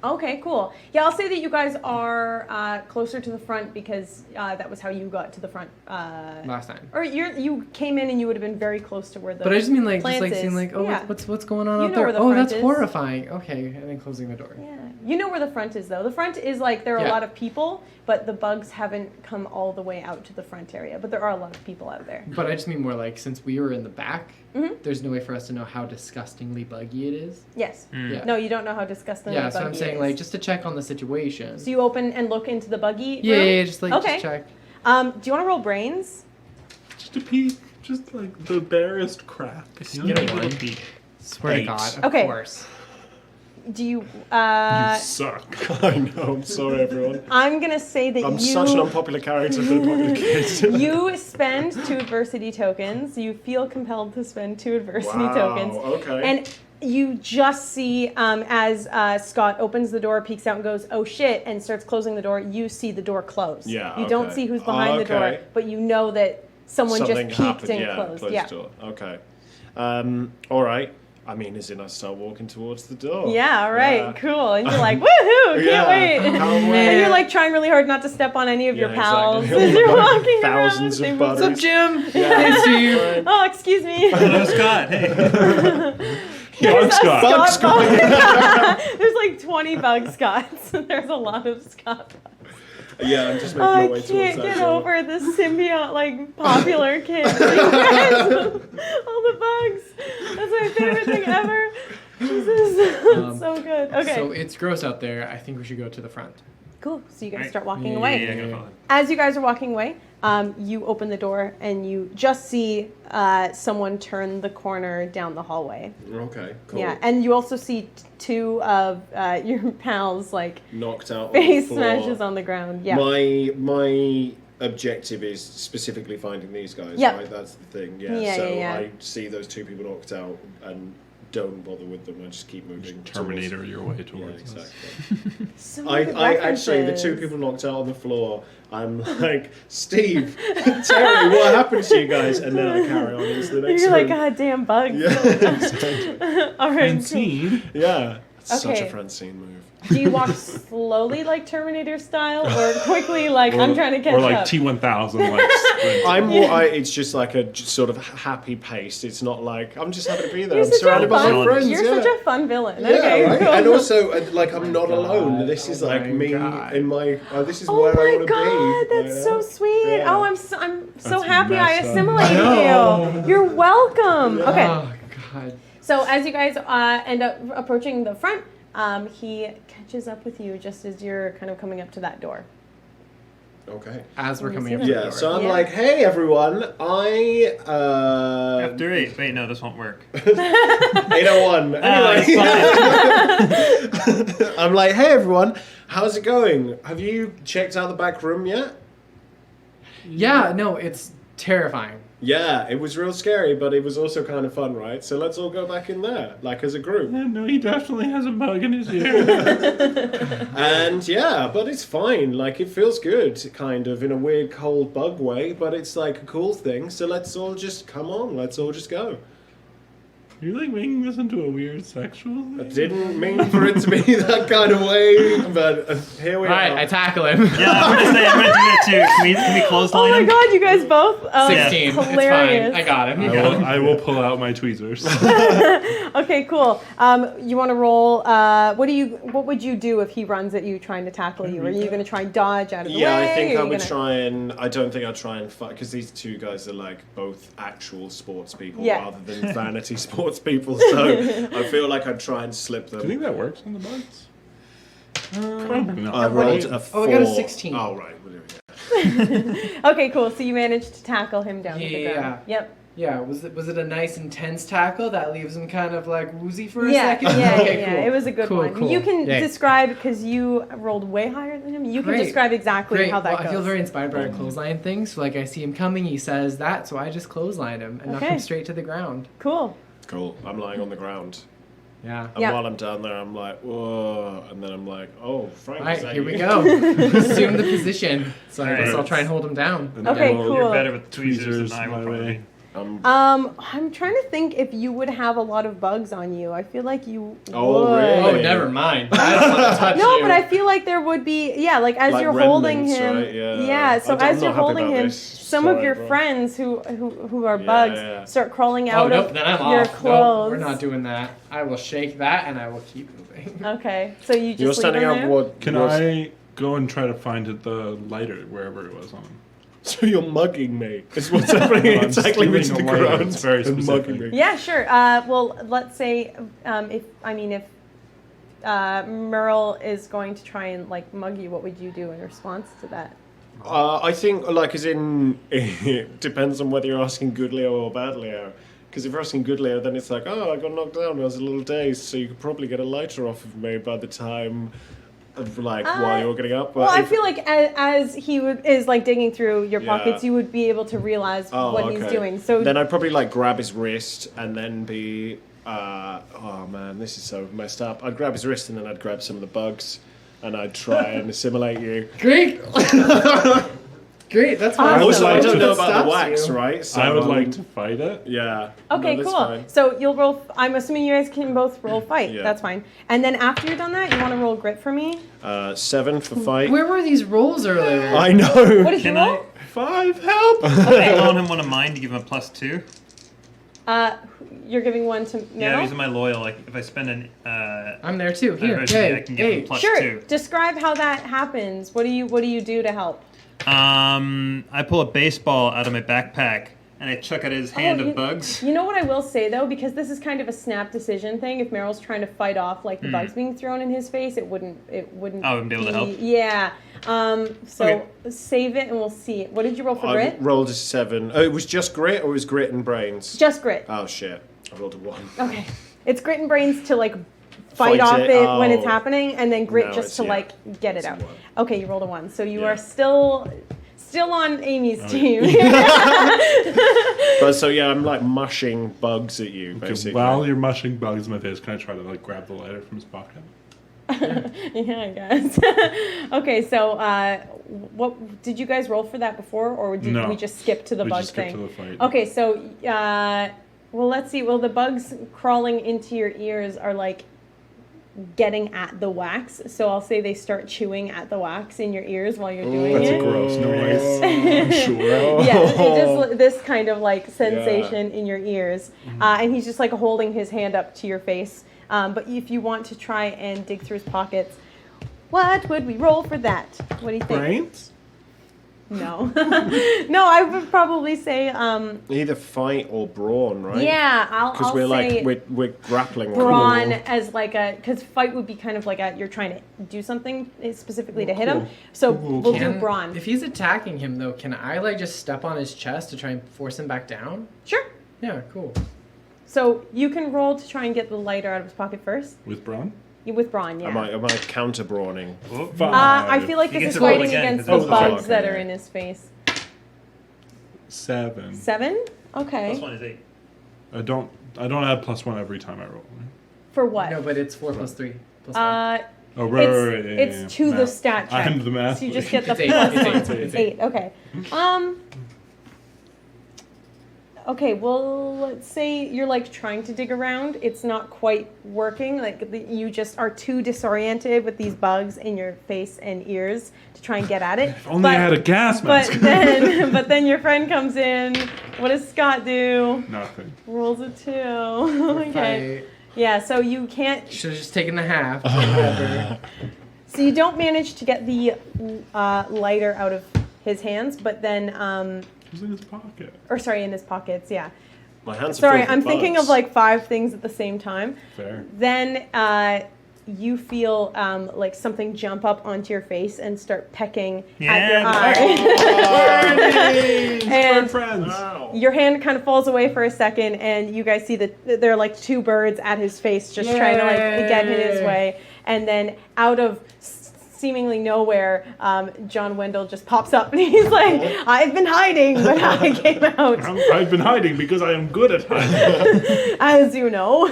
Okay, cool. Yeah, I'll say that you guys are closer to the front because that was how you got to the front. Last time. Or you came in and you would have been very close to where the. But I just mean like plants seeing is. like, oh, Yeah. what's going on You out know there? where the Oh, front that's is. horrifying. Okay, and then closing the door. Yeah, you know where the front is though. The front is like there are a Yeah. lot of people, but the bugs haven't come all the way out to the front area. But there are a lot of people out there. But I just mean more like since we were in the back, Mhm. there's no way for us to know how disgustingly buggy it is. Yes. Yeah. No, you don't know how disgusting. Yeah, the so I'm buggy saying is. like just to check on the situation. So you open and look into the buggy. Yeah, room? yeah, just like Okay. just check. Do you want to roll brains? Just a peek. Just like the barest crack. You know? Get a Little one. peek. Swear to 8. God, of Okay. course. Do you? You suck. I know. I'm sorry, everyone. I'm gonna say that I'm you. such an unpopular character for the popular kids. You spend 2 adversity tokens. You feel compelled to spend 2 adversity tokens. Okay. And you just see as Scott opens the door, peeks out, and goes, "Oh shit!" and starts closing the door. You see the door close. Yeah, You don't okay. see who's behind the door, Okay. but you know that someone Something just peeked happened. and Yeah, closed. closed Yeah. the door. Okay. All right. I mean, as in I start walking towards the door. Yeah. All right. Yeah. Cool. And you're like, "Woohoo! Can't Yeah, wait!" can't wait. And you're like trying really hard not to step on any of your Yeah, pals exactly. as you're walking Thousands around. of They- butters. What's up, Jim? Yeah. Hey, Steve. Oh, excuse me. Hello, Scott. Hey. Bug Scott. Bug Scott. There's like 20 bug Scots. There's a lot of Scott. Yeah, I'm just making I my way towards can't that get door. over the symbiote, like popular kid. All the bugs. That's my favorite thing ever. Jesus, it's so good. Okay, So it's gross out there. I think we should go to the front. cool. So you guys Right. start walking Yeah, away. Yeah, I gotta follow. As you guys are walking away, you open the door and you just see someone turn the corner down the hallway. Okay, cool. Yeah, and you also see 2 of your pals like Knocked out on face the floor. smashes on the ground. Yeah. My objective is specifically finding these guys, Yep. right? That's the thing. Yeah. Yeah, so yeah. I see those 2 people knocked out and don't bother with them. I just keep moving. Terminator your way Towards, yeah, towards us. exactly. So I many actually, the 2 references. people knocked out on the floor, I'm like, Steve, Terry, what happened to you guys? And then I carry on into the next You're like, room. God damn bugs. Yeah, exactly. All right. Francine. Yeah. It's such Okay. a Francine move. Do you walk slowly like Terminator style or quickly like I'm trying to catch Or like up? T1000, like sprint. I'm more, it's just like a sort of happy pace. It's not like, I'm just happy to be there. You're I'm such surrounded a by fun, my friends. You're yeah. such a fun villain. Yeah, Okay, right? cool. And also, like, I'm not God. alone. This is Oh like my me God. in my. This is Oh where I my want to god, be. that's so sweet. Yeah. Oh, I'm so That's happy I messed up. assimilated No. you. You're welcome. Okay. Oh God. So as you guys end up approaching the front, he catches up with you just as you're kind of coming up to that door. Okay. As we're Can you coming up see to that? the Yeah, door. so I'm Yeah. like, hey everyone, After 8. Wait, no, this won't work. 801. Anyway, I'm like, hey everyone, how's it going? Have you checked out the back room yet? Yeah, no, it's terrifying. Yeah, it was real scary, but it was also kind of fun, right? So let's all go back in there, like as a group. No, he definitely has a bug in his ear. And yeah, but it's fine. Like it feels good, kind of in a weird cold bug way, but it's like a cool thing. So let's all just come on. Let's all just go. You're like making this into a weird sexual I thing. didn't mean for it to be that kind of way, but here we All right, are. I tackle him. Yeah, I'm gonna say I'm gonna do that too. Can we Oh clothesline my him? god, you guys both? Oh, 16. hilarious. It's fine. I got him. I will pull out my tweezers. Okay, cool. You want to roll? What would you do if he runs at you trying to tackle you? Are you going to try and dodge out of the way? Yeah, I think Are I you would gonna- try and. I don't think I'd try and fight because these two guys are like both actual sports people Yeah. rather than vanity sports people. So I feel like I'd try and slip Do you them. think that works on the bugs? Probably not. I rolled a 4. Oh, I got a 16. Oh, right. Well, there we go. Okay, cool. So you managed to tackle him down to the Yeah. ground. Yep. Yeah, was it a nice intense tackle that leaves him kind of like woozy for a Yeah, second? yeah, Okay, yeah, cool. yeah. It was a good Cool, one. cool. You can Yay. describe, because you rolled way higher than him, you can Great. describe exactly Great. how that Well, goes. I feel very inspired by our clothesline thing. So like I see him coming, he says that, so I just clothesline him and knock Okay. him straight to the ground. Cool. Cool. I'm lying on the ground. Yeah. And Yeah. while I'm down there, I'm like, whoa. And then I'm like, oh, Frank. All right, is that here you? we go. Assume the position. So I guess Alright. I'll try and hold him down. And Okay, roll cool. You're better with tweezers Tweezers than I my will probably. way. I'm trying to think if you would have a lot of bugs on you. I feel like you Oh, would. really? Oh, never mind. I don't want to touch No, you. but I feel like there would be, yeah, like as Like you're holding remnants, him. right? Yeah. So I'm as not you're happy holding about him, this. some of Sorry, your bro. friends who are Yeah, bugs yeah. start crawling Oh, out nope, of then I'm your off. clothes. Nope, we're not doing that. I will shake that and I will keep moving. Okay, so you just You're leave standing him up. there? What? Can I go and try to find the lighter wherever it was on him? So you're mugging me. Is what's happening. I'm Exactly me to stealing the a lighter. ground. It's very and specific. mugging me. Yeah, sure. Well, let's say if Merle is going to try and like mug you, what would you do in response to that? I think, like, as in, it depends on whether you're asking good Leo or bad Leo. Because if you're asking good Leo, then it's like, oh, I got knocked down, I was a little dazed, so you could probably get a lighter off of me by the time, of, like, while you're getting up. But Well, I if- feel like as he is like digging through your Yeah. pockets, you would be able to realize Oh, what he's okay. doing. So then I'd probably, like, grab his wrist and then be, oh man, this is so messed up. I'd grab his wrist and then I'd grab some of the bugs and I'd try and assimilate you. Great. Great. That's fine. Awesome. Also, I So don't know That about the stops wax, you. right? So, I would like to fight it. Yeah. okay, No, that's cool. fine. So you'll roll. I'm assuming you guys can both roll fight. Yeah. That's fine. And then after you're done that, you want to roll grit for me. 7 for fight. Where were these rolls earlier? I know. What did Can you roll? 5, help! Okay. I loan him one of mine to give him a +2. You're giving one to Yeah, Meryl? using my loyal. Like if I spend an I'm there too. Here. adversity, Hey. I can give him Hey. Sure. +2. Describe how that happens. What do you do to help? I pull a baseball out of my backpack and I chuck at his hand Oh, of bugs. You know what I will say though, because this is kind of a snap decision thing. If Meryl's trying to fight off like the bugs being thrown in his face, it wouldn't. I wouldn't be able to help? Yeah. So Okay. save it and we'll see. What did you roll for I grit? rolled a 7. Oh, it was just grit or it was grit and brains? Just grit. Oh, shit. I rolled a 1. Okay. It's grit and brains to like fight Fight off it. it when it's Oh. happening, and then grit No, just it's- to yeah. like get it It's a out. 1. Okay, you rolled a 1, so you Yeah. are still on Amy's Oh, team. But so, yeah, I'm like mushing bugs at you, Okay, basically. while you're mushing bugs in my face, can I try to like grab the lighter from his pocket? Yeah, I guess. Okay, so what did you guys roll for that before, or did No. we just skip to the We bug just skipped thing? to the fight. Okay, so well, let's see. Well, the bugs crawling into your ears are like getting at the wax, so I'll say they start chewing at the wax in your ears while you're doing That's a it. gross noise. I'm sure. Yeah, it just this kind of like sensation in your ears, and he's just like holding his hand up to your face. But if you want to try and dig through his pockets, what would we roll for that? What do you think? Brains? No, no, I would probably say Either fight or brawn, right? yeah. Because I'll we're say like, we're grappling. brawn as like a, because fight would be kind of like a, you're trying to do something specifically to hit him. So we'll do brawn. If he's attacking him though, can I like just step on his chest to try and force him back down? Sure. Yeah, cool. So you can roll to try and get the lighter out of his pocket first. With brawn? With brawn, yeah. Am I counter brawning? Oh, 5. I feel like You this get is to roll fighting again, against 'cause the it was a bugs okay, that are yeah. in his face. 7. 7? Okay. +1 is 8. I don't add +1 every time I roll. Right? For what? No, but it's 4 plus 3 plus 1. Oh, right, It's, right, right, yeah, it's yeah, to yeah. the stat check. I'm the math. So you just get the It's 8, plus it's 8, one. it's 8, It's it's 8. 8, okay. Okay, well, let's say you're like trying to dig around. It's not quite working. Like you just are too disoriented with these bugs in your face and ears to try and get at it. If only I had a gas mask. But then your friend comes in. What does Scott do? Nothing. Rolls a 2. Okay. Fight. Yeah, so you can't. Should have just taken the half. Whatever. So you don't manage to get the lighter out of his hands, but then It was in his pocket. or sorry, in his pockets. Yeah. My hands are Sorry, filled with I'm thinking bugs. of like 5 things at the same time. Fair. Then you feel like something jump up onto your face and start pecking at your eye. And And friends. Wow. your hand kind of falls away for a second, and you guys see that there are like 2 birds at his face, just trying to like get in his Yay. way. And then out of seemingly nowhere, John Wendell just pops up, and he's like, "I've been hiding, but I came out, I've been hiding because I am good at hiding. as you know."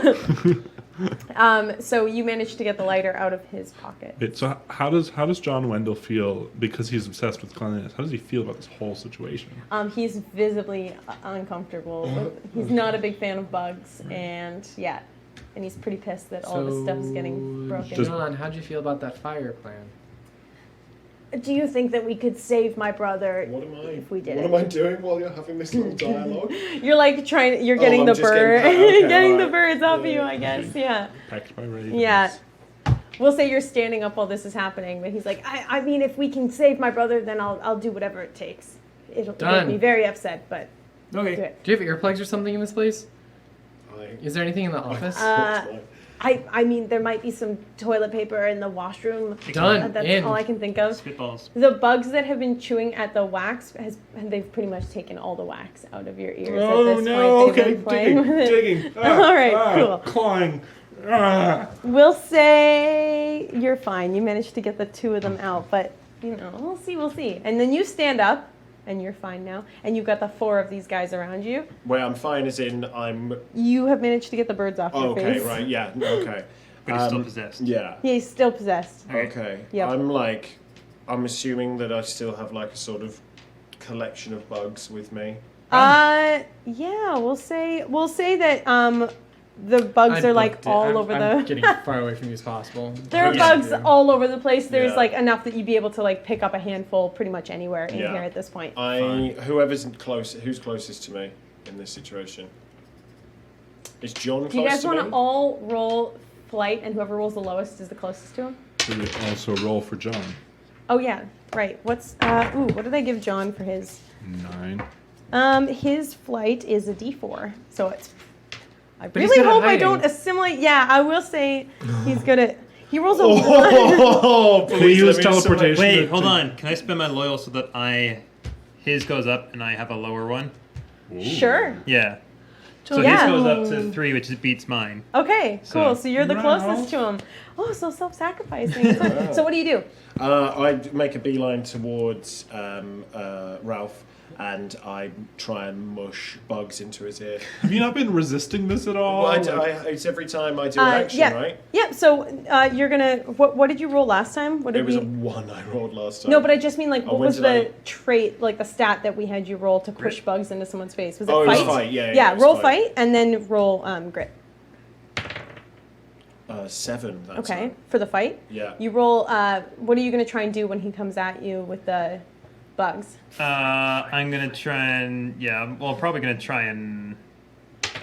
So you managed to get the lighter out of his pocket. So how does John Wendell feel, because he's obsessed with cleanliness? How does he feel about this whole situation? He's visibly uncomfortable. He's not a big fan of bugs, and and he's pretty pissed that all of his stuff is getting broken. Just- John, how'd you feel about that fire plan? Do you think that we could save my brother if we did it? What am I doing while you're having this little dialogue? You're like trying. You're getting I'm the just bird, getting- okay, getting the alright. birds off of Yeah, you. I yeah. guess. Yeah. Packed by ravens. Yeah. We'll say you're standing up while this is happening, but he's like, I mean, if we can save my brother, then I'll do whatever it takes. It'll Done. make me very upset, but do Okay. it. Do you have earplugs or something in this place? Is there anything in the office? I mean, there might be some toilet paper in the washroom. Done. That's In. all I can think of. Spitballs. The bugs that have been chewing at the wax they've pretty much taken all the wax out of your ears Oh at this no! point. They've Okay, been playing with it. digging. All right, cool. Clawing. Ah. We'll say you're fine. You managed to get the 2 of them out, but we'll see. And then you stand up, and you're fine now. And you've got the 4 of these guys around you. Where I'm fine as in I'm... You have managed to get the birds off your Okay, face. right, yeah, okay. But he's still possessed. Yeah. Yeah, he's still possessed. Okay. Yep. I'm assuming that I still have like a sort of collection of bugs with me. Yeah, we'll say that the bugs are like all over I'm the. getting far away from you as possible. There are Yeah. bugs all over the place. There's Yeah. like enough that you'd be able to like pick up a handful pretty much anywhere in Yeah. here at this point. Who's closest to me in this situation? Is John close Do you guys to want me? to all roll flight, and whoever rolls the lowest is the closest to him? Should we also roll for John? Oh yeah, right. What did I give John for his? 9. His flight is a D4, so it's. I But he's really good at hope I hiding. don't assimilate. Yeah, I will say he's good at. He rolls a Oh, Can we use teleportation? Wait, hold on. Can I spend my loyal so that his goes up and I have a lower one? Sure. Yeah. So Yeah. his goes up to 3, which beats mine. Okay, cool. So you're the Ralph. closest to him. Oh, so self-sacrificing. So what do you do? I make a beeline towards Ralph, and I try and mush bugs into his ear. Have you not been resisting this at all? It's every time I do an action, yeah. right? Yeah. So you're gonna. What did you roll last time? What did It was we? a 1 I rolled last time. No, but I just mean like, Oh, what when was did the I- trait, like the stat that we had you roll to push Grit. bugs into someone's face? Was it Oh, it fight? was fight, yeah, Yeah, it was roll fight. fight and then roll grit. 7. That Okay, time. for the fight. Yeah. You roll. What are you gonna try and do when he comes at you with the bugs? I'm gonna try and probably gonna try and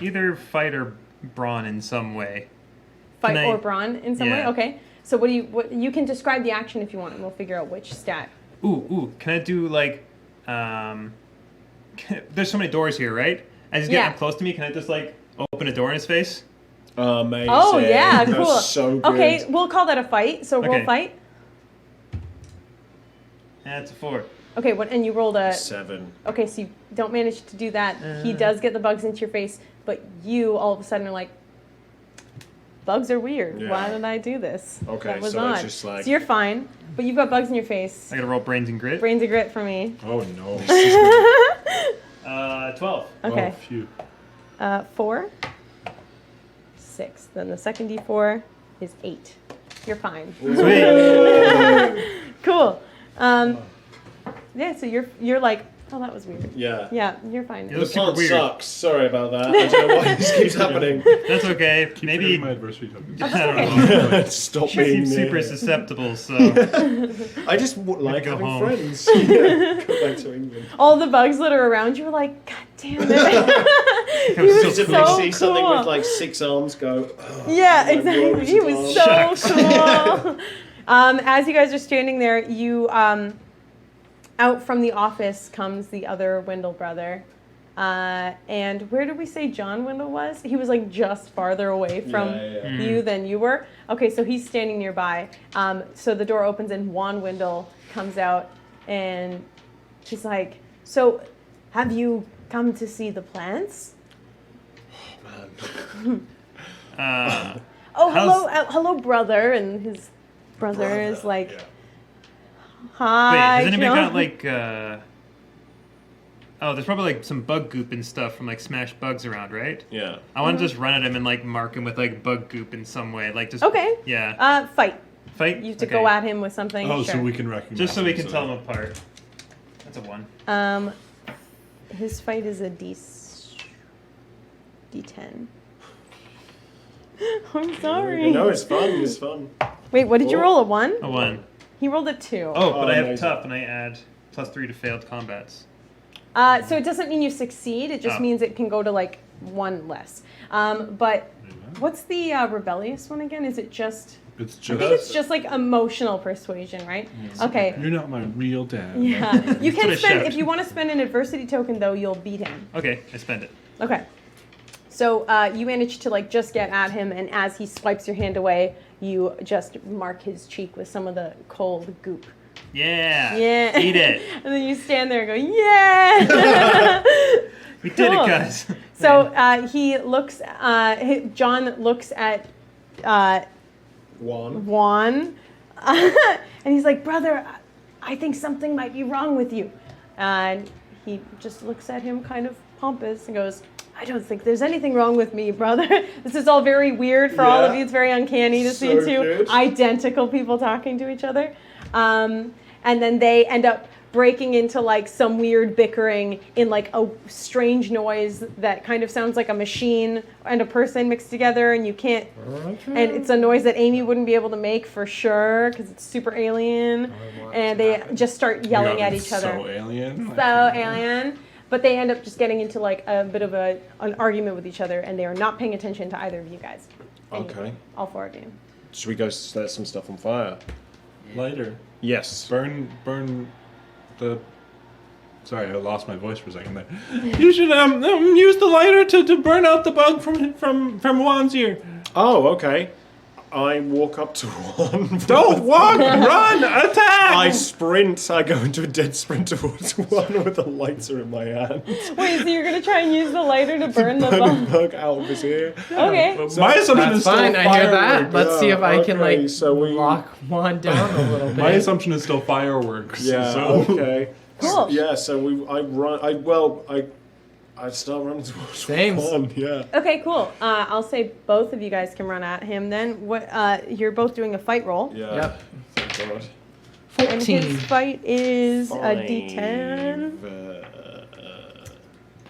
either fight or brawn in some way. Fight Can I- or brawn in some way. Yeah. Okay. So what you can describe the action if you want, and we'll figure out which stat. Ooh, can I do like, there's so many doors here, right? As he's getting Yeah. up close to me, can I just like open a door in his face? Amazing. Oh yeah, That cool. was so good. Okay, we'll call that a fight. So roll Okay. fight. That's a 4. Okay, and you rolled a. 7. Okay, so you don't manage to do that. He does get the bugs into your face, but you all of a sudden are like, bugs are weird. Yeah. Why did I do this? Okay, that was so it's odd. just like- So you're fine, but you've got bugs in your face. I gotta roll brains and grit. Brains of grit for me. Oh no. 12. Okay. Oh, phew. 4, 6. Then the second D4 is 8. You're fine. Sweet. Cool. Yeah, so you're like Oh, that was weird. Yeah. Yeah, you're fine. It The was super plant weird. sucks. Sorry about that. I don't know why this keeps happening. That's okay. Keep Maybe forgetting my adversity tokens. I don't know. Stop Seems being super near. susceptible, so I just like go having home. friends. Yeah, go back to England. All the bugs that are around you are like, God damn it. He was was so If so they cool. see something with like 6 arms, go. "Oh, Yeah, my exactly. rose He of was arms." so cool. As you guys are standing there, you out from the office comes the other Wendell brother. And where did we say John Wendell was? He was like just farther away from Yeah. you than you were. Okay, so he's standing nearby. So the door opens and Juan Wendell comes out and he's like, "So, have you come to see the plants?" Oh, hello, hello, brother. And his brother is like, Yeah. "Hi." wait, has anybody John." got like oh, there's probably like some bug goop and stuff from like Smash Bugs around, right? Yeah. I want to just run at him and like mark him with like bug goop in some way, like just Okay. Yeah. Fight. Fight. You have to Okay. go at him with something. Oh, sure. so we can recognize Just so we them, can tell them apart. That's a 1. His fight is a D10. I'm sorry. No, it's fun. It's fun. Wait, what did you Oh. roll? A 1? A 1. He rolled a 2. Oh, but Oh, I have amazing. tough and I add +3 to failed combats. So it doesn't mean you succeed. It just Oh. means it can go to like 1 less. But what's the rebellious one again? Is it just? It's I just. think it's just like emotional persuasion, right? Okay. You're not my real dad. Yeah. You That's what can I spend shout. if you want to spend an adversity token though. You'll beat him. Okay, I spend it. Okay. So you manage to like just get at him, and as he swipes your hand away, you just mark his cheek with some of the cold goop. Yeah. Yeah. Eat it. And then you stand there and go, yeah. We did it, Cool. guys. So he looks. John looks at One. Juan, and he's like, "Brother, I think something might be wrong with you." And he just looks at him, kind of pompous, and goes, "I don't think there's anything wrong with me, brother." This is all very weird for all of Yeah. you. It's very uncanny to see So two good. identical people talking to each other. And then they end up breaking into like some weird bickering in like a strange noise that kind of sounds like a machine and a person mixed together, and you can't. And it's a noise that Amy wouldn't be able to make for sure because it's super alien. And they just start yelling at each other. So alien. So alien. But they end up just getting into like a bit of an argument with each other, and they are not paying attention to either of you guys. Okay. All 4 of you. Should we go set some stuff on fire? Lighter. Yes. Burn the. Sorry, I lost my voice for a second there. You should use the lighter to burn out the bug from Juan's ear. Oh, okay. I walk up to one. Don't walk, run, attack! I sprint. I go into a dead sprint towards one with a lighter in my hand. Wait, so you're gonna try and use the lighter to burn the Burn bug? the bug out of his ear. Okay. My assumption That's is still fine. I hear that. fireworks. Let's see if I can okay, like so we- lock Juan down a little bit. My assumption is still fireworks. Yeah. So. Okay. Cool. Yeah. So I start running towards Same. one. Yeah. Okay, cool. I'll say both of you guys can run at him then. What? You're both doing a fight roll. Yeah. Yep. Thank God. And 14. his fight is a D10. 5,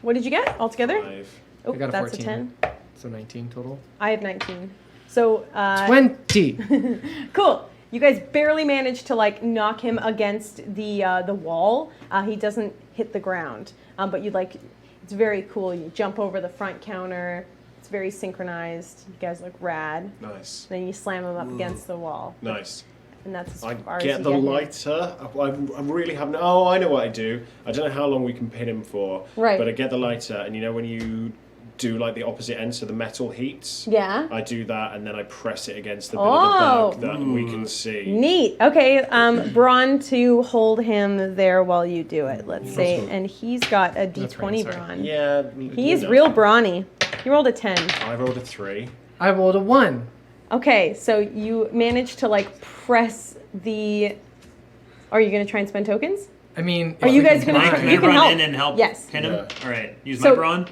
What did you get altogether? 5. Oh, I got a that's 14. a 10. So 19 total. I have 19. So 20. cool. You guys barely managed to like knock him against the wall. He doesn't hit the ground, but you like. It's very cool. You jump over the front counter. It's very synchronized. You guys look rad. Nice. Then you slam him up against the wall, Nice. and that's as I far as get you the get him. lighter. I really haven't. Oh, I know what I do. I don't know how long we can pin him for. Right. But I get the lighter, and you know when you do like the opposite end, so the metal heats. Yeah. I do that, and then I press it against the bit Oh. of the bug that we can see. Neat. Okay, Braun to hold him there while you do it. Let's say, Awesome. and he's got a That's D20 right, sorry. Braun. Yeah. He's you know. real brawny. He rolled a 10. I rolled a 3. I rolled a 1. Okay, so you managed to like press the. Are you gonna try and spend tokens? I mean, Are if you we guys can gonna- combine- Can I You can run help. in and help Yes. pin him? Yeah. All right. Use So, my brawn.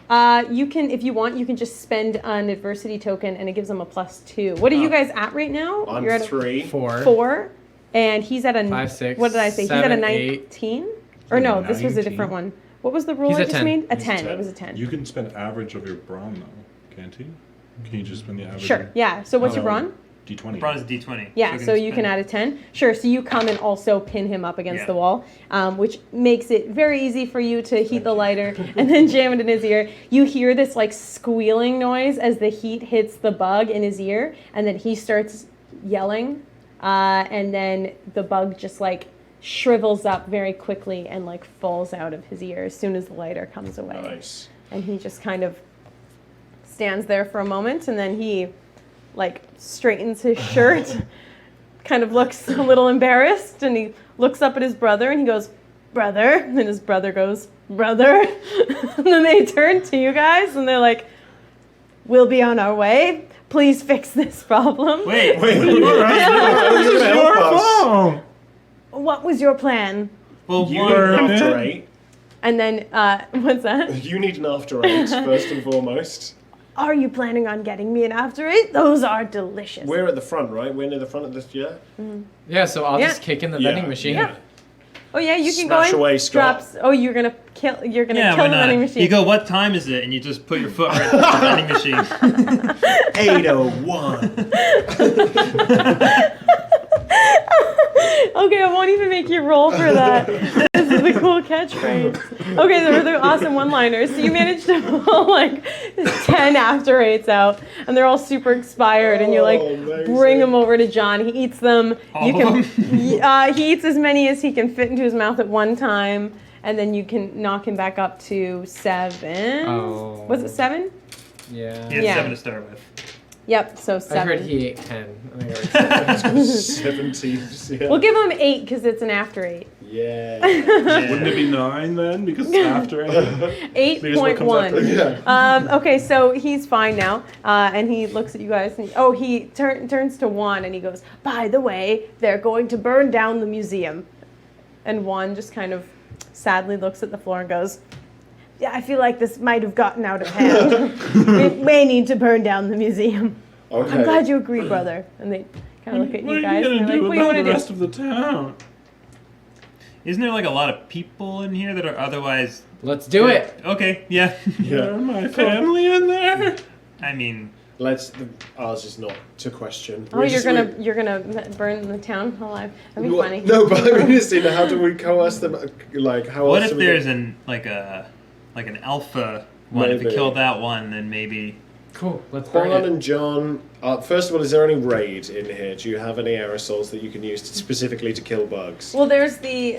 You can, if you want, you can just spend an adversity token, and it gives him a +2. What are you guys at right now? I'm You're at 3. 4. 4, and he's at a 5, 6, What did I say? 7, he's at a 8. 19, Or no, this was a 19? different one. What was the roll He's I a just 10. made? A He's a 10. 10. It was a 10. You can spend average of your brawn though, can't you? Can you just spend the average? Sure. Yeah. So what's your brawn? D20. Brawn is D20. Yeah, so you can spend- add a 10. Sure, so you come and also pin him up against Yeah. the wall, which makes it very easy for you to heat the lighter and then jam it in his ear. You hear this like squealing noise as the heat hits the bug in his ear, and then he starts yelling, and then the bug just like shrivels up very quickly and like falls out of his ear as soon as the lighter comes away. Nice. And he just kind of stands there for a moment, and then he like straightens his shirt, kind of looks a little embarrassed, and he looks up at his brother and he goes, "Brother," and then his brother goes, "Brother," and then they turn to you guys and they're like, "We'll be on our way. Please fix this problem." Wait. This is your fault. What was your plan? Well, You one, need an Burn after it. 8. And then, what's that? You need an after 8, first and foremost. Are you planning on getting me an after 8? Those are delicious. We're at the front, right? We're near the front of this, yeah? Yeah, so I'll Yeah. just kick in the Yeah. vending machine. Yeah. Oh yeah, you can Smash go in. away, Scott. Drops. Oh, you're gonna kill. You're gonna yeah, kill why the not? vending machine. You go, what time is it? And you just put your foot right through the vending machine. 801. Okay, I won't even make you roll for that. This is the cool catchphrase. Okay, they're the awesome one-liners. So you managed to pull like 10 after 8s out, and they're all super expired. And you like Oh, amazing. bring them over to John. He eats them. All You of can. He eats as many as he can fit into his mouth at one time, and then you can knock him back up to 7. Oh. Was it 7? Yeah. He had Yeah. 7 to start with. Yep. So I 7. heard he ate 10. I think I heard 7. 70. Yeah. We'll give him 8 because it's an after 8. Yeah. Wouldn't it be 9 then? Because it's after 8. Because what comes 8.1. after- Okay, so he's fine now, and he looks at you guys. And he turns to Juan and he goes, "By the way, they're going to burn down the museum." And Juan just kind of sadly looks at the floor and goes, "Yeah, I feel like this might have gotten out of hand. We may need to burn down the museum." Okay. I'm glad you agree, brother. And they kind of look at What you are guys you and gonna they're like, do "What do you about want the to rest do?" of the town? Isn't there like a lot of people in here that are otherwise... Let's do it. Okay, yeah. Yeah. Are my family in there? I mean, Let's. Ours is not to question. Oh, you're gonna burn the town alive. That'd be What- funny. No, but I mean, Christina, how do we coerce them? Like, how what else if do we there's get- an alpha one? If we Maybe. kill that one, then maybe... Cool. Let's burn Juan it. and John. First of all, is there any raid in here? Do you have any aerosols that you can use specifically to kill bugs? Well, there's the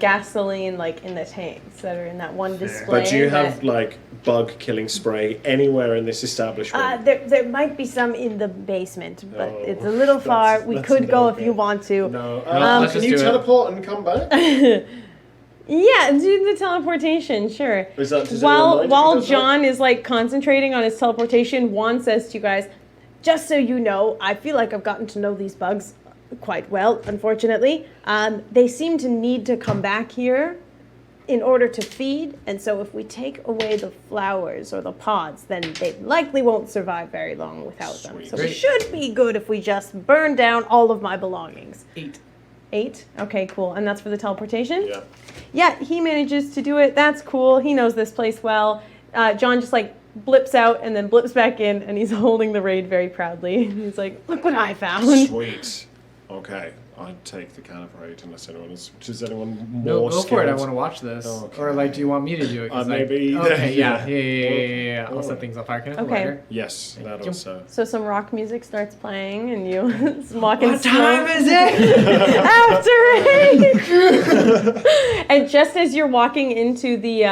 gasoline like in the tanks that are in that one Fair. display. But do you have that- like bug killing spray anywhere in this establishment? there might be some in the basement, but Oh, it's a little far. We that's could go no if you good. want to. No. let's Can just you do it. teleport and come back? Yeah, do the teleportation, sure. Is that does anyone mind if he While does that? John is like concentrating on his teleportation, Juan says to you guys, "Just so you know, I feel like I've gotten to know these bugs quite well, unfortunately. They seem to need to come back here in order to feed, and so if we take away the flowers or the pods, then they likely won't survive very long without them. Sweet. So it Great. should be good if we just burn down all of my belongings." 8. 8? Okay, cool. And that's for the teleportation? Yeah. Yeah, he manages to do it. That's cool. He knows this place well. John just like blips out and then blips back in, and he's holding the raid very proudly. He's like, "Look what I found." Sweet. Okay, I'd take the can of raid unless anyone else. Does anyone more No, go for it. I skilled? want to watch this. Okay. Or like, do you want me to do it? 'Cause, Maybe- Okay. yeah. Yeah. I'll Oh. set things on fire. Can I have a Okay. lighter? Yes, that you. also. So some rock music starts playing, and you walk in What time is it? After 8! And just as you're walking into the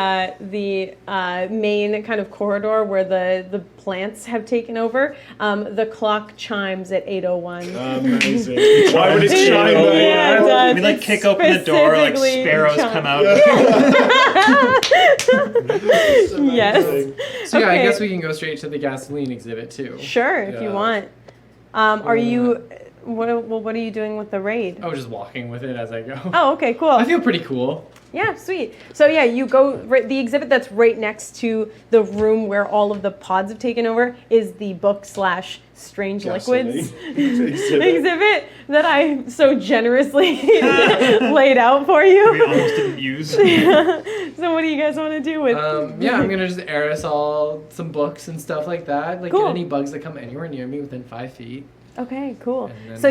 main kind of corridor where the plants have taken over, the clock chimes at 8:01. Amazing. Why would it Yeah, chime it over? does. We like It's kick open the door, like specifically sparrows chime. come out. Yes. So yeah, I Okay. guess we can go straight to the gasoline exhibit too. Sure, if you Yeah. want. Are you What are you doing with the raid? I was just walking with it as I go. Oh, okay, cool. I feel pretty cool. Yeah, sweet. So yeah, you go, the exhibit that's right next to the room where all of the pods have taken over is the book/strange liquids exhibit that I so generously laid out for We you. almost didn't use. So what do you guys want to do with? Yeah, I'm gonna just aerosol some books and stuff like that. Like Cool. get any bugs that come anywhere near me within 5 feet. Okay, cool. And then- So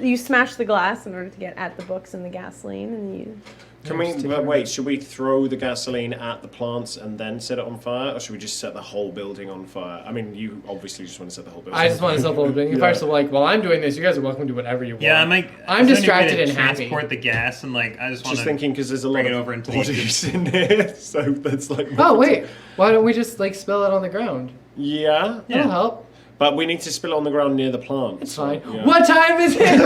you smash the glass in order to get at the books and the gasoline, and you. Can we wait? Should we throw the gasoline at the plants and then set it on fire, or should we just set the whole building on fire? I mean, you obviously just want to set the whole building. I just want to self-building. If Yeah. I was like, while I'm doing this, you guys are welcome to do whatever you want. Yeah, I'm distracted and happy. Transport the gas and like I just want Just to. thinking because there's a lot bring it of over into the bodies in here, so that's like. Oh wait, why don't we just like spill it on the ground? Yeah, That'll help. but we need to spill it on the ground near the plant. It's fine. Yeah. What time is it?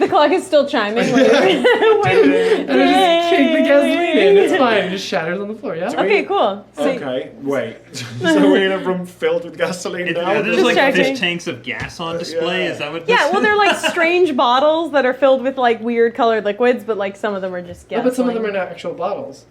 The clock is still chiming. And I just kick the gasoline in. It's fine. It just shatters on the floor. Yeah. Okay, cool. So Okay, wait. So we're in a room filled with gasoline now? Are there Just like checking. fish tanks of gas on display? Yeah. Is that what? yeah, this well, they're like strange bottles that are filled with like weird colored liquids, but like some of them are just Oh, gasoline. but some of them are not actual bottles.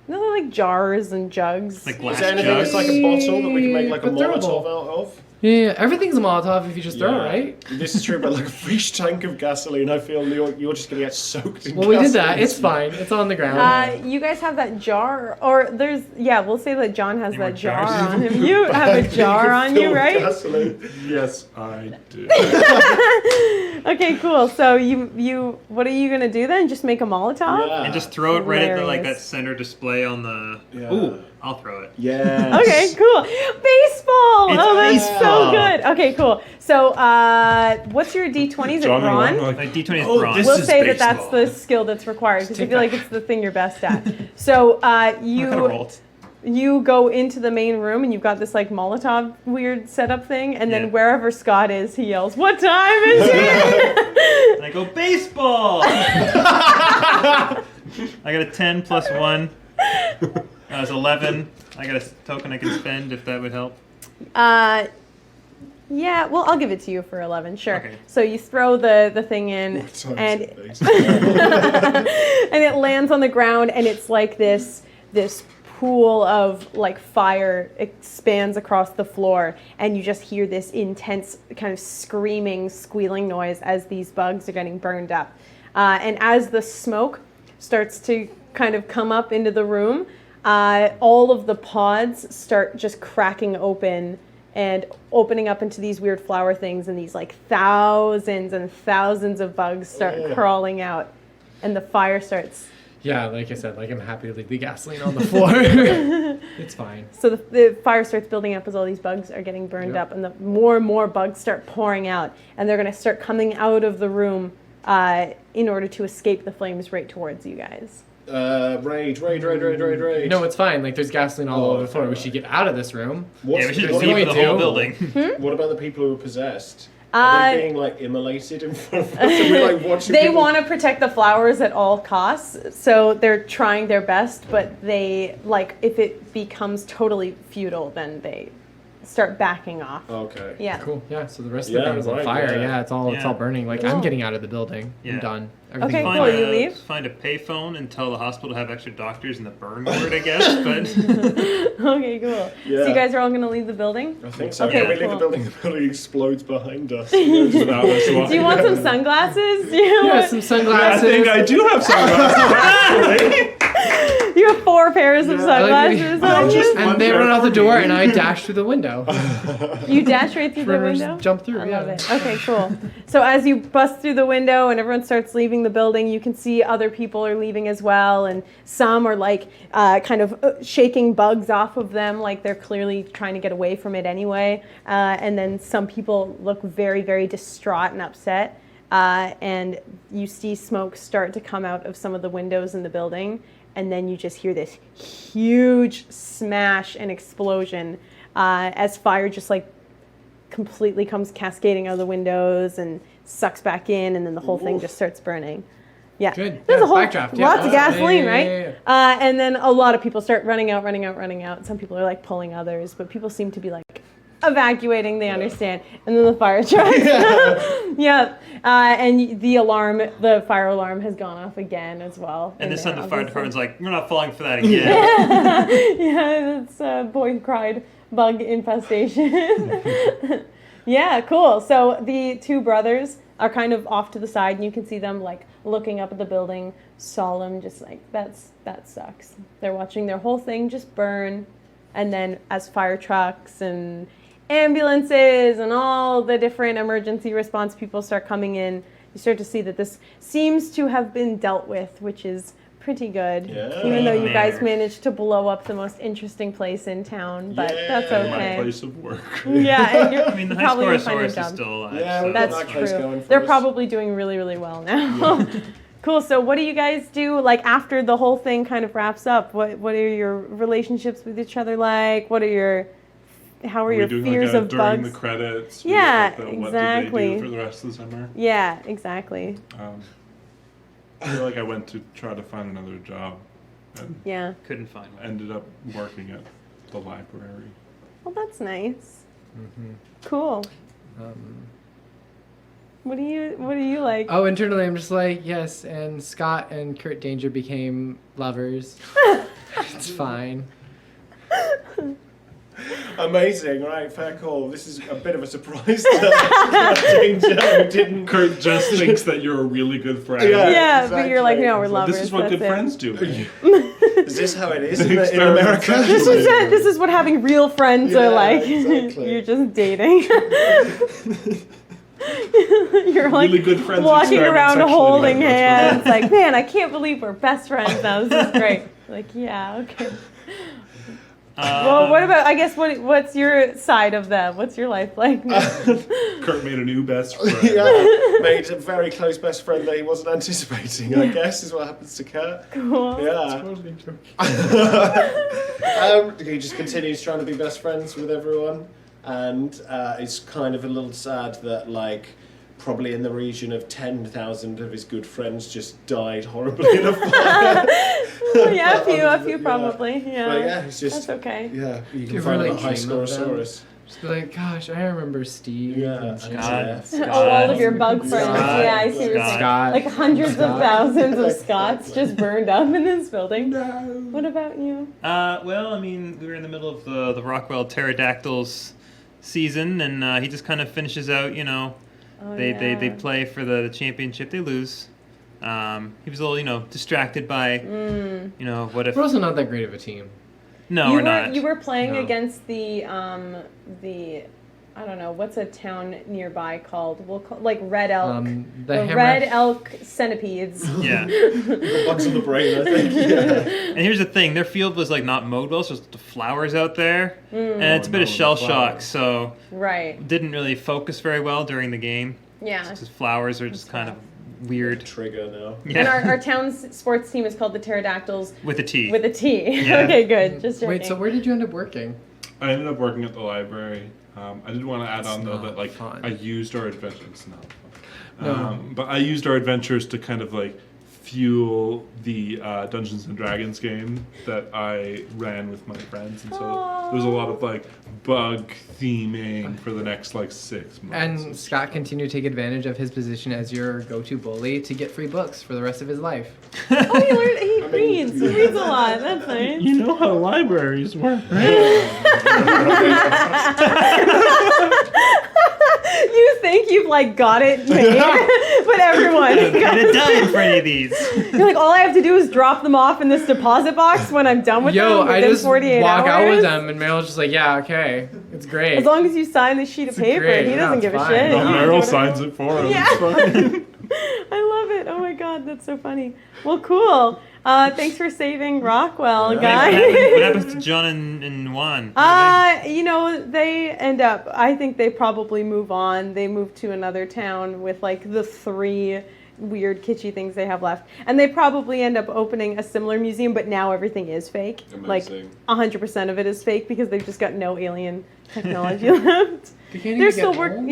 No, they're like jars and jugs. like Is glass there anything jugs. that's like a bottle that we can make like a But they're Molotov all- out of? Yeah, everything's a Molotov if you just throw it, right? This is true, but like a fish tank of gasoline, I feel you're just gonna get soaked in Well, we did that. gasoline. It's fine. It's on the ground. You guys have that jar, or we'll say that John has Any more that jar jars? on him. You have a jar on you, right? Gasoline. Yes, I do. Okay, cool. So you, what are you gonna do then? Just make a Molotov? Yeah. And just throw it right at the, like Hilarious. that center display on the. Yeah. Ooh, I'll throw it. Yes. Okay, cool. Baseball. It's Oh, that's baseball. so good. Okay, cool. So, what's your D20? Is it John and brawn? Ron, Like D20 is Oh, bronze. this We'll is say that that's baseball. the skill that's required because I take feel that. like it's the thing you're best at. So I kinda rolled. you go into the main room and you've got this like Molotov weird setup thing, and then Yeah. wherever Scott is, he yells, "What time is it?" And I go baseball. I got a 10 plus 1. That was 11. I got a token I can spend if that would help. Yeah, well, I'll give it to you for 11, sure. Okay. So you throw the thing in, What time and is it, basically? and it lands on the ground, and it's like this pool of like fire expands across the floor, and you just hear this intense kind of screaming, squealing noise as these bugs are getting burned up. And as the smoke starts to kind of come up into the room, all of the pods start just cracking open and opening up into these weird flower things, and these like thousands and thousands of bugs start crawling out, and the fire starts. Yeah, like I said, like I'm happy to leave the gasoline on the floor. It's fine. So the fire starts building up as all these bugs are getting burned Yep. up, and the more and more bugs start pouring out, and they're going to start coming out of the room in order to escape the flames right towards you guys. Rage. No, it's fine. Like there's gasoline all Oh, over the floor. We should get out of this room. What's Yeah, we should There's leave only the whole two. building. What about the people who are possessed? Are they being like immolated in front of us? And we're like watching They people- want to protect the flowers at all costs, so they're trying their best, but they, like, if it becomes totally futile, then they start backing off. Okay. Yeah. Cool. Yeah. So the rest of Yeah, the ground is on right, fire. yeah. Yeah, it's all Yeah. burning. Like Cool. I'm getting out of the building. Yeah. I'm done. Okay, Everything's cool. fine. You leave? Find a payphone and tell the hospital to have extra doctors in the burn ward, I guess. But Okay, cool. So Yeah. you guys are all going to leave the building? I think so. Okay, Yeah, we leave cool. the building explodes behind us. Without us Do you want some sunglasses? Yeah, some I sunglasses. think I do have sunglasses, actually. You have 4 pairs of sunglasses I on just- you? And they run out the door, and I dash through the window. You dash right through the Rivers window? jump through. I yeah. love it. Okay, cool. So as you bust through the window and everyone starts leaving the building, you can see other people are leaving as well, and some are like kind of shaking bugs off of them, like they're clearly trying to get away from it anyway. And then some people look very, very distraught and upset. And you see smoke start to come out of some of the windows in the building, and then you just hear this huge smash and explosion as fire just like completely comes cascading out of the windows and sucks back in, and then the whole thing just starts burning. Yeah, Good. there's Yeah, a whole backdraft. Yeah. lots of gasoline, Yeah, right? yeah, yeah. And then a lot of people start running out. Some people are like pulling others, but people seem to be like evacuating, they understand. And then the fire truck. Yeah. And the fire alarm has gone off again as well. And this time the fire obviously. department's like, we're not falling for that again. Yeah, it's a boy cried bug infestation. Yeah, cool. So the two brothers are kind of off to the side, and you can see them like looking up at the building, solemn, just like that sucks. They're watching their whole thing just burn, and then as fire trucks and ambulances and all the different emergency response people start coming in, you start to see that this seems to have been dealt with, which is pretty good. Yeah. Even though you guys managed to blow up the most interesting place in town, but that's okay. My place of work. Yeah, and you're I mean, the high probably score gonna find your source is job. still alive. Yeah, so. we've got That's that case true. going for They're us. probably doing really, really well now. Cool. So, what do you guys do like after the whole thing kind of wraps up? What are your relationships with each other like? How are your doing fears like of during bugs? the credits? Yeah, What exactly. did they do for the rest of the summer? Yeah, exactly. I feel like I went to try to find another job and Yeah. Couldn't find one. ended up working at the library. Well, that's nice. Cool. What do you like? Oh, internally, I'm just like, yes, and Scott and Kurt Danger became lovers. It's fine. Amazing, right? Fair call. This is a bit of a surprise to Danger, who didn't. Kurt just thinks that you're a really good friend. Yeah, but you're like, no, we're exactly. lovers. This is what that's good it. friends do. Is this how it is in America? This is it. This is what having real friends are Yeah, like. exactly. You're just dating. You're like Really good friends walking experiment around sexually, holding like, that's hands. Like, man, I can't believe we're best friends now. This is great. Like, yeah, okay. Well, what about? I guess what's your side of that? What's your life like? Kurt made a new best friend. Yeah, made a very close best friend that he wasn't anticipating, I guess, is what happens to Kurt. Cool. Yeah. Totally joking. He just continues trying to be best friends with everyone, and it's kind of a little sad that, like, probably in the region of 10,000 of his good friends just died horribly in a fire. Yeah, a few probably. Yeah. But yeah, it's just... That's okay. Yeah, you Do can you find really a high dream of them? scoresaurus. Just be like, gosh, I remember Steve. Yeah, and and Jeff. Oh, all of your bug friends. Scott. Yeah, I see what you're saying. Scott. Like hundreds of Scott. thousands of Scots just burned up in this building. No. What about you? Well, I mean, we were in the middle of the Rockwell Pterodactyls season, and he just kind of finishes out, you know, Oh, they play for the championship, they lose. He was a little, distracted by, what if... We're also not that great of a team. No, we're not. You were playing No. against the I don't know, what's a town nearby called? We'll call like Red Elk. The Hammer- Red Elk centipedes. Yeah. The bugs in the brain, I think. Yeah. And here's the thing, their field was like not mowed well, so there's the flowers out there, and it's a bit of no, shell the shock, flowers. so Right. didn't really focus very well during the game. Yeah. Because flowers are just kind of weird. Trigger now. And Yeah, our town's sports team is called the Pterodactyls with a T. with a T. Yeah. Okay, good. Just checking. Wait, so where did you end up working? I ended up working at the library. I did want to add on though not that like fun. I used our adventures. It's not fun. No. But I used our adventures to kind of like fuel the Dungeons and Dragons game that I ran with my friends, and so there's a lot of like bug theming for the next like 6 months. And Scott continued to take advantage of his position as your go-to bully to get free books for the rest of his life. Oh, he reads. He reads a lot. That's nice. You know how libraries work, right? You think you've like got it made, but everyone. Could have died for any of these. You're like, all I have to do is drop them off in this deposit box when I'm done with Yo, them I within just 48 walk hours. out with them, and Meryl's just like, yeah, okay, it's great. As long as you sign the sheet of It's paper, great. he doesn't Yeah, give a it's shit. fine. No, He Meryl doesn't signs it for him. Yeah. It's fine. I love it. Oh my god, that's so funny. Well, cool. Thanks for saving Rockwell, What guys. happens to John and Juan? They end up, I think they probably move on. They move to another town with like the 3 weird kitschy things they have left. And they probably end up opening a similar museum, but now everything is fake. Amazing. Like 100% of it is fake because they've just got no alien technology left. They can't even They're get still home?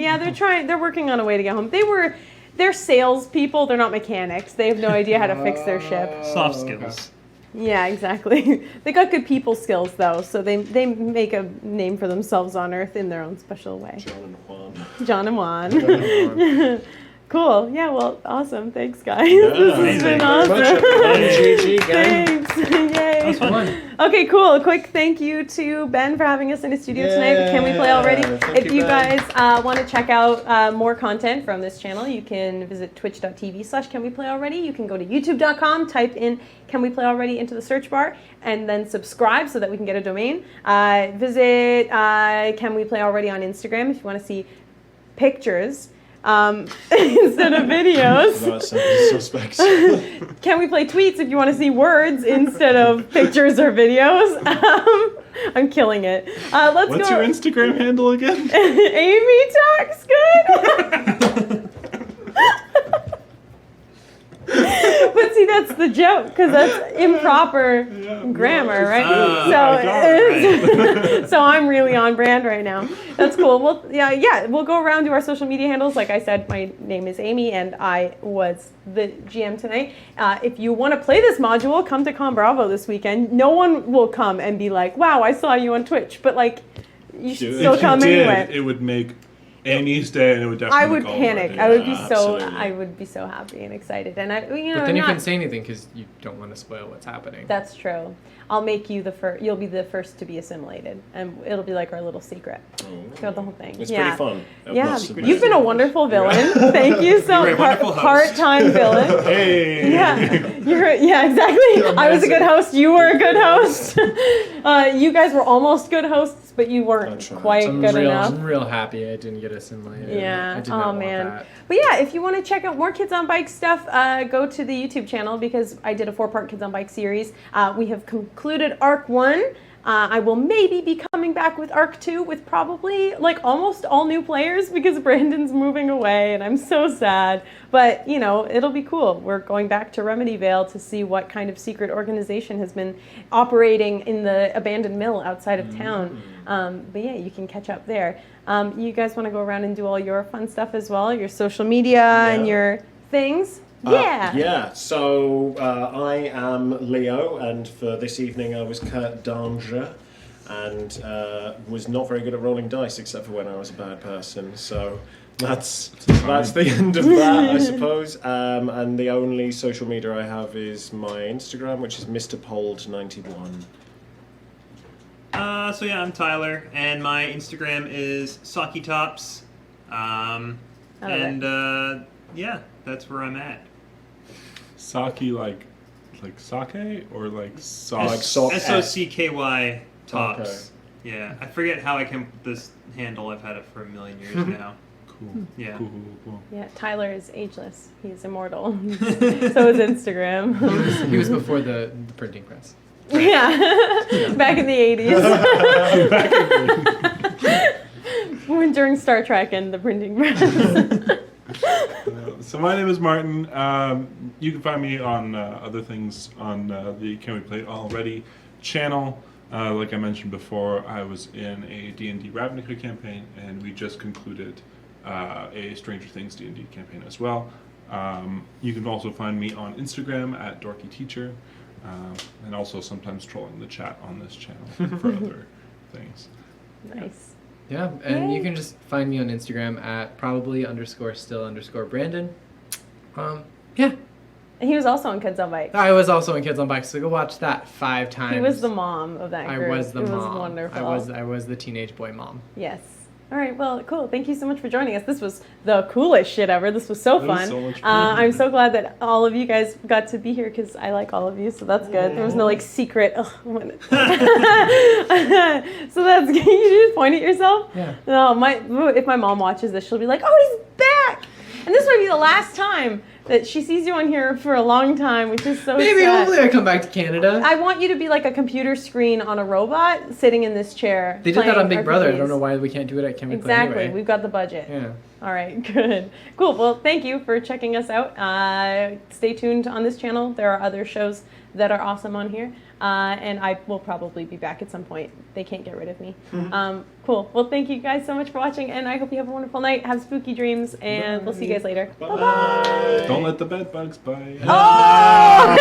they're working on a way to get home. They're salespeople, they're not mechanics. They have no idea how to fix their ship. Soft skills. Yeah, exactly. They got good people skills, though, so they make a name for themselves on Earth in their own special way. John and Juan. John and Juan. John and Juan. Cool. Yeah, well, awesome. Thanks, guys. Yeah, This has been awesome. GG, gang. Thanks. Yay. was fun. Okay, cool. A quick thank you to Ben for having us in his studio tonight. Can we play already? Thank If you Ben. guys want to check out more content from this channel, you can visit twitch.tv/canweplaялready. You can go to youtube.com, type in Can We Play Already into the search bar, and then subscribe so that we can get a domain. Visit Can We Play Already on Instagram if you want to see pictures. Instead of videos. That sounds suspect. Can we play tweets if you want to see words instead of pictures or videos? I'm killing it. Let's What's go. your Instagram handle again? Amy talks good. But see, that's the joke, because that's improper grammar, right? I got it. So I'm really on brand right now. That's cool. Well, yeah, we'll go around to our social media handles. Like I said, my name is Amy, and I was the GM tonight. If you want to play this module, come to Con Bravo this weekend. No one will come and be like, "Wow, I saw you on Twitch," but like, you should still If come you did, anyway. it would make Amy's day, and it would definitely I would make all panic. of our I would day. be so. Absolutely. I would be so happy and excited. And I, But then I'm you not- couldn't say anything because you don't want to spoil what's happening. That's true. I'll make you the first. You'll be the first to be assimilated, and it'll be like our little secret. Throughout the whole thing. It's yeah. pretty fun. I Yeah, must admit. you've been a wonderful villain. Thank you so You're a much. wonderful host. Part-time villain. Hey. Yeah, exactly. I was a good host. You were a good host. You guys were almost good hosts, but you weren't That's right. quite I'm good real, enough. I'm real happy I didn't get assimilated. Yeah. I did not Oh want man. that. But yeah, if you want to check out more Kids on Bike stuff, go to the YouTube channel because I did a 4-part Kids on Bike series. We have concluded Arc 1. I will maybe be coming back with Arc 2 with probably like almost all new players because Brandon's moving away and I'm so sad. But you know, it'll be cool. We're going back to Remedy Vale to see what kind of secret organization has been operating in the abandoned mill outside of town. But yeah, you can catch up there. You guys want to go around and do all your fun stuff as well, your social media and your things? Yeah. Yeah, so I am Leo, and for this evening I was Kurt Danger, and was not very good at rolling dice except for when I was a bad person. So that's the end of that, I suppose. And the only social media I have is my Instagram, which is MrPold91. So yeah, I'm Tyler, and my Instagram is SockyTops. Yeah, that's where I'm at. Sake like sake or like sock? Like sock. SOCKY Tops. Okay. Yeah, I forget how I came up with this handle. I've had it for a million years now. Cool. Yeah. Cool. Yeah, Tyler is ageless. He's immortal. So is Instagram. He was before the printing press. Yeah, back in the 80s. When during Star Trek and the printing press. So my name is Martin. You can find me on other things on the Can We Play Already channel. Like I mentioned before, I was in a D&D Ravnica campaign, and we just concluded a Stranger Things D&D campaign as well. You can also find me on Instagram at DorkyTeacher, and also sometimes trolling the chat on this channel for other things. Nice. Yeah, and Yay. you can just find me on Instagram at probably_still_Brandon. Yeah, And he was also on Kids on Bike. I was also in Kids on Bikes, so go watch that 5 times. He was the mom of that I group. was the it mom. was wonderful. I was the teenage boy mom. Yes. All right, well, cool. Thank you so much for joining us. This was the coolest shit ever. This was so It was fun. so much fun. I'm so glad that all of you guys got to be here because I like all of you, so that's good. There was no like secret. Ugh, so that's good. You just point at yourself. Yeah. No, if my mom watches this, she'll be like, "Oh, he's back!" And this might be the last time that she sees you on here for a long time, which is so Maybe sad. hopefully I come back to Canada. I want you to be like a computer screen on a robot sitting in this chair. They did that on playing Big Brother. I RPGs. don't know why we can't do it at Can We Play Exactly. anyway. We've got the budget. Yeah. All right, good. Cool. Well, thank you for checking us out. Stay tuned on this channel. There are other shows that are awesome on here. And I will probably be back at some point. They can't get rid of me. Cool. Well, thank you guys so much for watching, and I hope you have a wonderful night. Have spooky dreams, and we'll see you guys later. Bye-bye. Don't let the bed bugs bite. Oh!